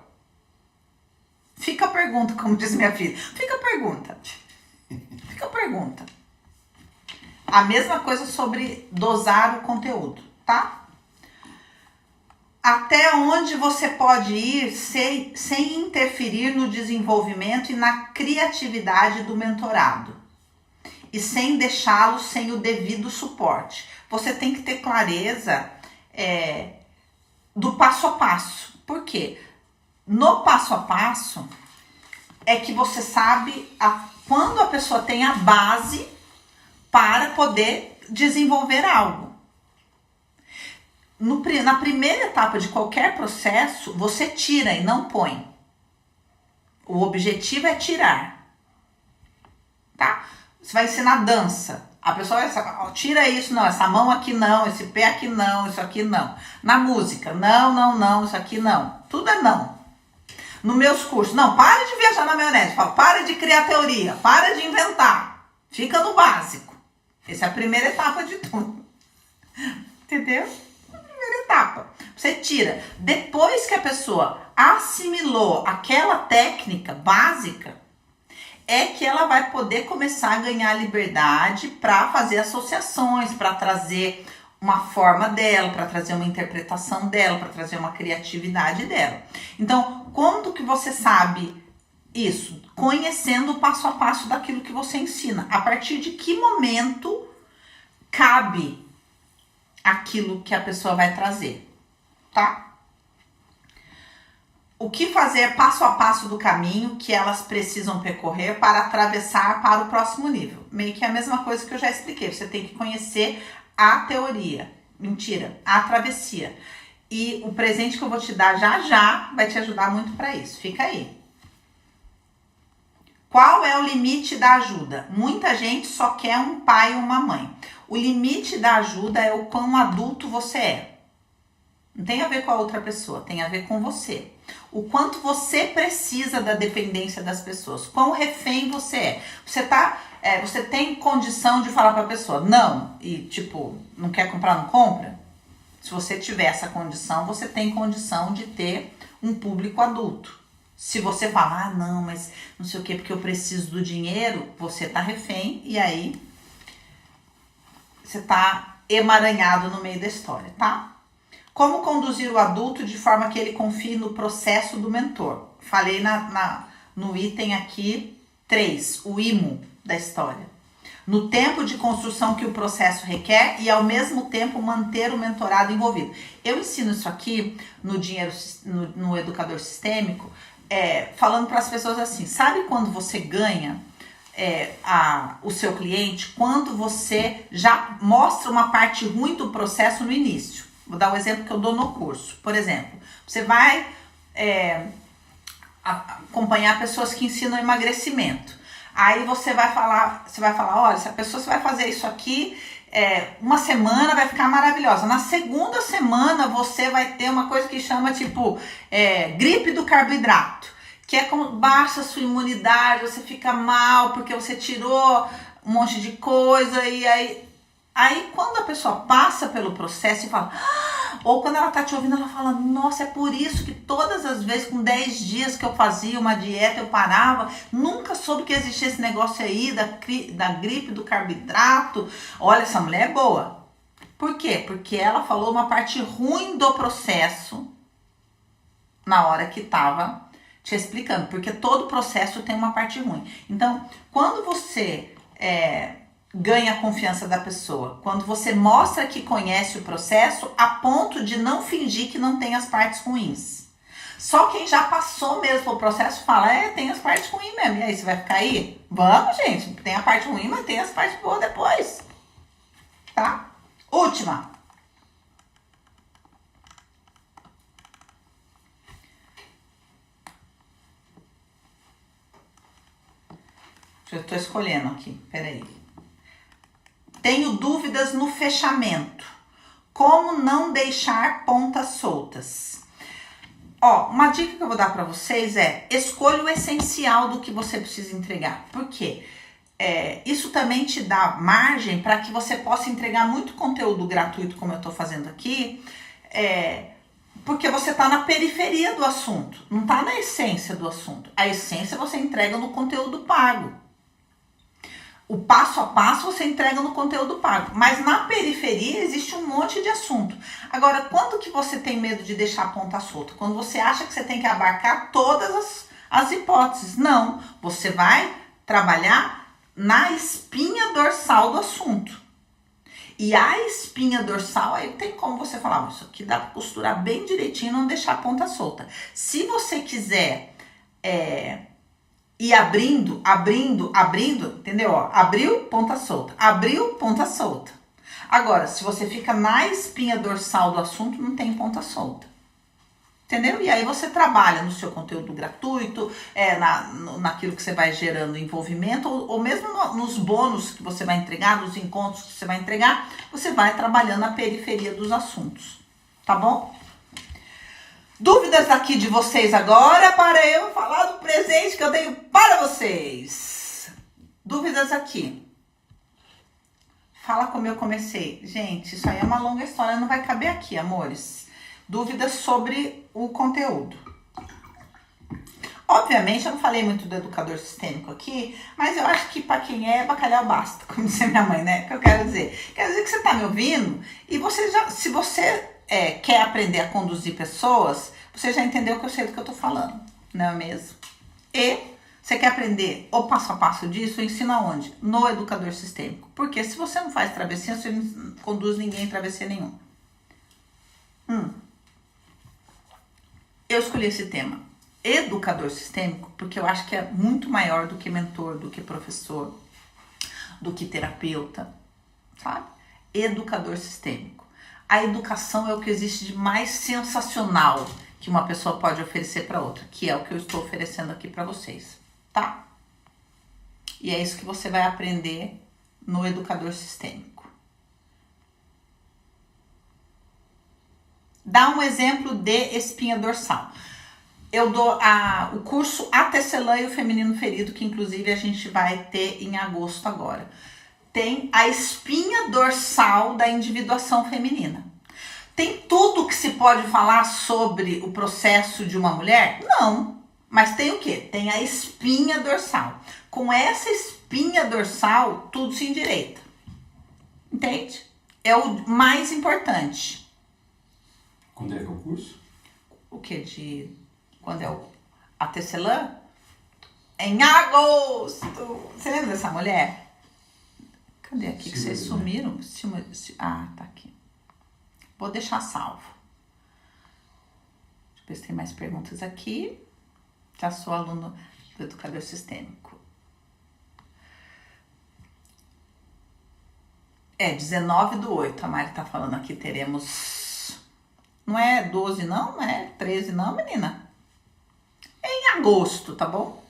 Fica a pergunta, como diz minha filha. Fica a pergunta. Fica a pergunta. A mesma coisa sobre dosar o conteúdo, tá? Até onde você pode ir sem interferir no desenvolvimento e na criatividade do mentorado e sem deixá-lo sem o devido suporte. Você tem que ter clareza do passo a passo. Por quê? No passo a passo é que você sabe quando a pessoa tem a base para poder desenvolver algo. Na primeira etapa de qualquer processo, você tira e não põe. O objetivo é tirar. Tá? Você vai ensinar dança. A pessoa vai falar, tira isso, não, essa mão aqui não, esse pé aqui não, isso aqui não. Na música, não, isso aqui não. Tudo é não. Nos meus cursos, não, para de viajar na maionese, para de criar teoria, para de inventar. Fica no básico. Essa é a primeira etapa de tudo. Entendeu? Etapa. Você tira. Depois que a pessoa assimilou aquela técnica básica, é que ela vai poder começar a ganhar liberdade para fazer associações, para trazer uma forma dela, para trazer uma interpretação dela, para trazer uma criatividade dela. Então, quando que você sabe isso? Conhecendo o passo a passo daquilo que você ensina. A partir de que momento cabe aquilo que a pessoa vai trazer, tá? O que fazer passo a passo do caminho que elas precisam percorrer para atravessar para o próximo nível. Meio que a mesma coisa que eu já expliquei. Você tem que conhecer a teoria. Mentira, a travessia. E o presente que eu vou te dar já vai te ajudar muito para isso. Fica aí. Qual é o limite da ajuda? Muita gente só quer um pai ou uma mãe. O limite da ajuda é o quão adulto você é. Não tem a ver com a outra pessoa, tem a ver com você. O quanto você precisa da dependência das pessoas. Quão refém você é. Você tem condição de falar para a pessoa não e não quer comprar, não compra? Se você tiver essa condição, você tem condição de ter um público adulto. Se você falar, não, mas não sei o que, porque eu preciso do dinheiro, você tá refém e aí você tá emaranhado no meio da história, tá? Como conduzir o adulto de forma que ele confie no processo do mentor? Falei no item aqui 3, o IMO da história. No tempo de construção que o processo requer e ao mesmo tempo manter o mentorado envolvido. Eu ensino isso aqui no Educador Sistêmico, falando para as pessoas assim, sabe quando você ganha o seu cliente? Quando você já mostra uma parte ruim do processo no início. Vou dar o exemplo que eu dou no curso. Por exemplo, você vai acompanhar pessoas que ensinam emagrecimento. Aí você vai falar, olha, se a pessoa vai fazer isso aqui, uma semana vai ficar maravilhosa. Na segunda semana você vai ter uma coisa que chama gripe do carboidrato, que é como baixa a sua imunidade, você fica mal porque você tirou um monte de coisa e aí quando a pessoa passa pelo processo e fala, ou quando ela tá te ouvindo, ela fala, nossa, é por isso que todas as vezes, com 10 dias que eu fazia uma dieta, eu parava, nunca soube que existia esse negócio aí da gripe do carboidrato. Olha, essa mulher é boa. Por quê? Porque ela falou uma parte ruim do processo na hora que tava te explicando, porque todo processo tem uma parte ruim. Então, quando você ganha a confiança da pessoa, quando você mostra que conhece o processo a ponto de não fingir que não tem as partes ruins. Só quem já passou mesmo pelo processo fala, tem as partes ruins mesmo. E aí, você vai ficar aí? Vamos, gente, tem a parte ruim, mas tem as partes boas depois. Tá? Última. Eu tô escolhendo aqui, peraí. Tenho dúvidas no fechamento. Como não deixar pontas soltas. Ó, uma dica que eu vou dar para vocês é: escolha o essencial do que você precisa entregar. Por quê? Isso também te dá margem para que você possa entregar muito conteúdo gratuito, como eu estou fazendo aqui, porque você está na periferia do assunto, não está na essência do assunto. A essência você entrega no conteúdo pago. O passo a passo você entrega no conteúdo pago. Mas na periferia existe um monte de assunto. Agora, quando que você tem medo de deixar a ponta solta? Quando você acha que você tem que abarcar todas as hipóteses. Não, você vai trabalhar na espinha dorsal do assunto. E a espinha dorsal, aí tem como você falar, isso aqui dá para costurar bem direitinho e não deixar a ponta solta. Se você quiser ir abrindo, entendeu? Ó, abriu, ponta solta. Abriu, ponta solta. Agora, se você fica na espinha dorsal do assunto, não tem ponta solta. Entendeu? E aí você trabalha no seu conteúdo gratuito, naquilo que você vai gerando envolvimento, ou mesmo nos bônus que você vai entregar, nos encontros que você vai entregar, você vai trabalhando a periferia dos assuntos. Tá bom? Dúvidas aqui de vocês agora para eu falar do presente que eu tenho para vocês. Dúvidas aqui. Fala como eu comecei. Gente, isso aí é uma longa história, não vai caber aqui, amores. Dúvidas sobre o conteúdo. Obviamente, eu não falei muito do educador sistêmico aqui, mas eu acho que para quem bacalhau basta, como disse minha mãe, né? O que eu quero dizer? Quer dizer que você está me ouvindo e se você quer aprender a conduzir pessoas, você já entendeu que eu sei do que eu estou falando, não é mesmo? E você quer aprender o passo a passo disso, eu ensino aonde? No educador sistêmico. Porque se você não faz travessia, você não conduz ninguém em travessia nenhuma. Eu escolhi esse tema, educador sistêmico, porque eu acho que é muito maior do que mentor, do que professor, do que terapeuta, sabe? Educador sistêmico. A educação é o que existe de mais sensacional que uma pessoa pode oferecer para outra, que é o que eu estou oferecendo aqui para vocês, tá? E é isso que você vai aprender no educador sistêmico. Dá um exemplo de espinha dorsal. Eu dou o curso A Tecelã e o Feminino Ferido, que inclusive a gente vai ter em agosto agora. Tem a espinha dorsal da individuação feminina. Tem tudo que se pode falar sobre o processo de uma mulher? Não. Mas tem o quê? Tem a espinha dorsal. Com essa espinha dorsal, tudo se endireita. Entende? É o mais importante.
Quando é que é o curso?
O que? Quando é a Tecelã? Em agosto! Você lembra dessa mulher? Cadê aqui que vocês sumiram? Tá aqui. Vou deixar salvo. Deixa eu ver se tem mais perguntas aqui. Já sou aluno do educador sistêmico. 19/8, a Mari tá falando aqui, teremos... Não é 12 não é 13 não, menina. É em agosto, tá bom?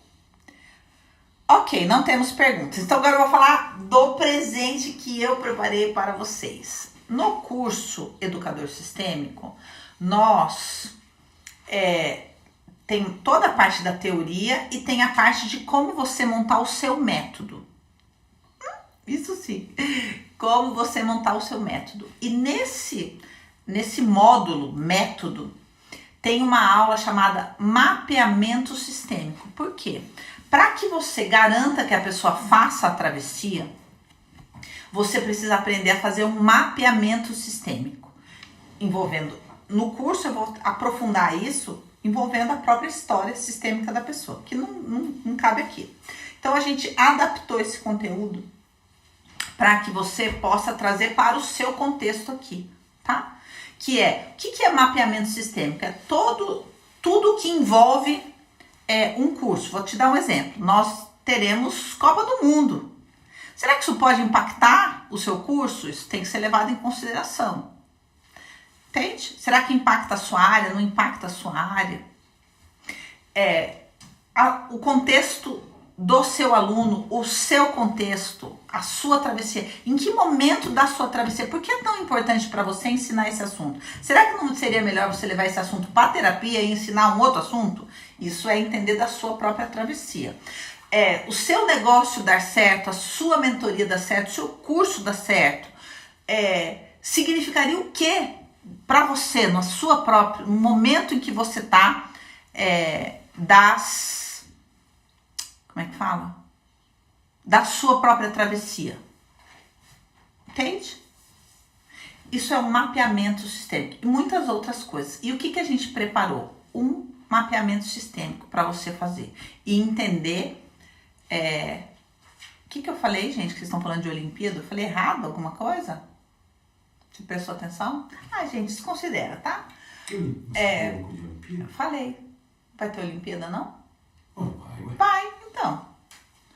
Ok, não temos perguntas. Então agora eu vou falar do presente que eu preparei para vocês. No curso Educador Sistêmico, nós tem toda a parte da teoria e tem a parte de como você montar o seu método. Isso sim, como você montar o seu método. E nesse módulo, método, tem uma aula chamada mapeamento sistêmico. Por quê? Para que você garanta que a pessoa faça a travessia, você precisa aprender a fazer um mapeamento sistêmico. No curso eu vou aprofundar isso, envolvendo a própria história sistêmica da pessoa, que não cabe aqui. Então a gente adaptou esse conteúdo para que você possa trazer para o seu contexto aqui, tá? O que é mapeamento sistêmico? É tudo que envolve um curso. Vou te dar um exemplo. Nós teremos Copa do Mundo. Será que isso pode impactar o seu curso? Isso tem que ser levado em consideração. Entende? Será que impacta a sua área? Não impacta a sua área? O contexto do seu aluno, o seu contexto, a sua travessia. Em que momento da sua travessia? Por que é tão importante para você ensinar esse assunto? Será que não seria melhor você levar esse assunto para terapia e ensinar um outro assunto? Isso é entender da sua própria travessia. O seu negócio dar certo, a sua mentoria dar certo, o seu curso dar certo, significaria o quê para você, no momento em que você está como é que fala? Da sua própria travessia. Entende? Isso é um mapeamento sistêmico e muitas outras coisas. E o que a gente preparou? Um mapeamento sistêmico para você fazer e entender. O que eu falei, gente? Que vocês estão falando de Olimpíada? Eu falei errado alguma coisa? Você prestou atenção? Gente, desconsidera, tá?
Você falou de Olimpíada?
Eu falei. Vai ter Olimpíada, não?
Vai.
Vai, então.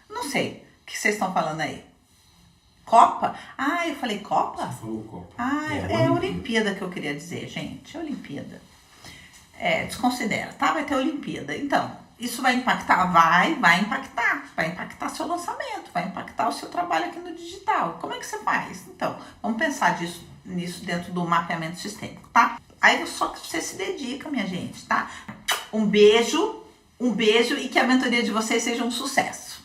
Não sei. O que vocês estão falando aí? Copa? Eu falei Copa?
Você falou Copa.
É Olimpíada que eu queria dizer, gente. Olimpíada. Desconsidera, tá? Vai ter Olimpíada. Então, isso vai impactar? Vai impactar. Vai impactar seu lançamento, vai impactar o seu trabalho aqui no digital. Como é que você faz? Então, vamos pensar nisso dentro do mapeamento sistêmico, tá? Aí só que você se dedica, minha gente, tá? Um beijo e que a mentoria de vocês seja um sucesso.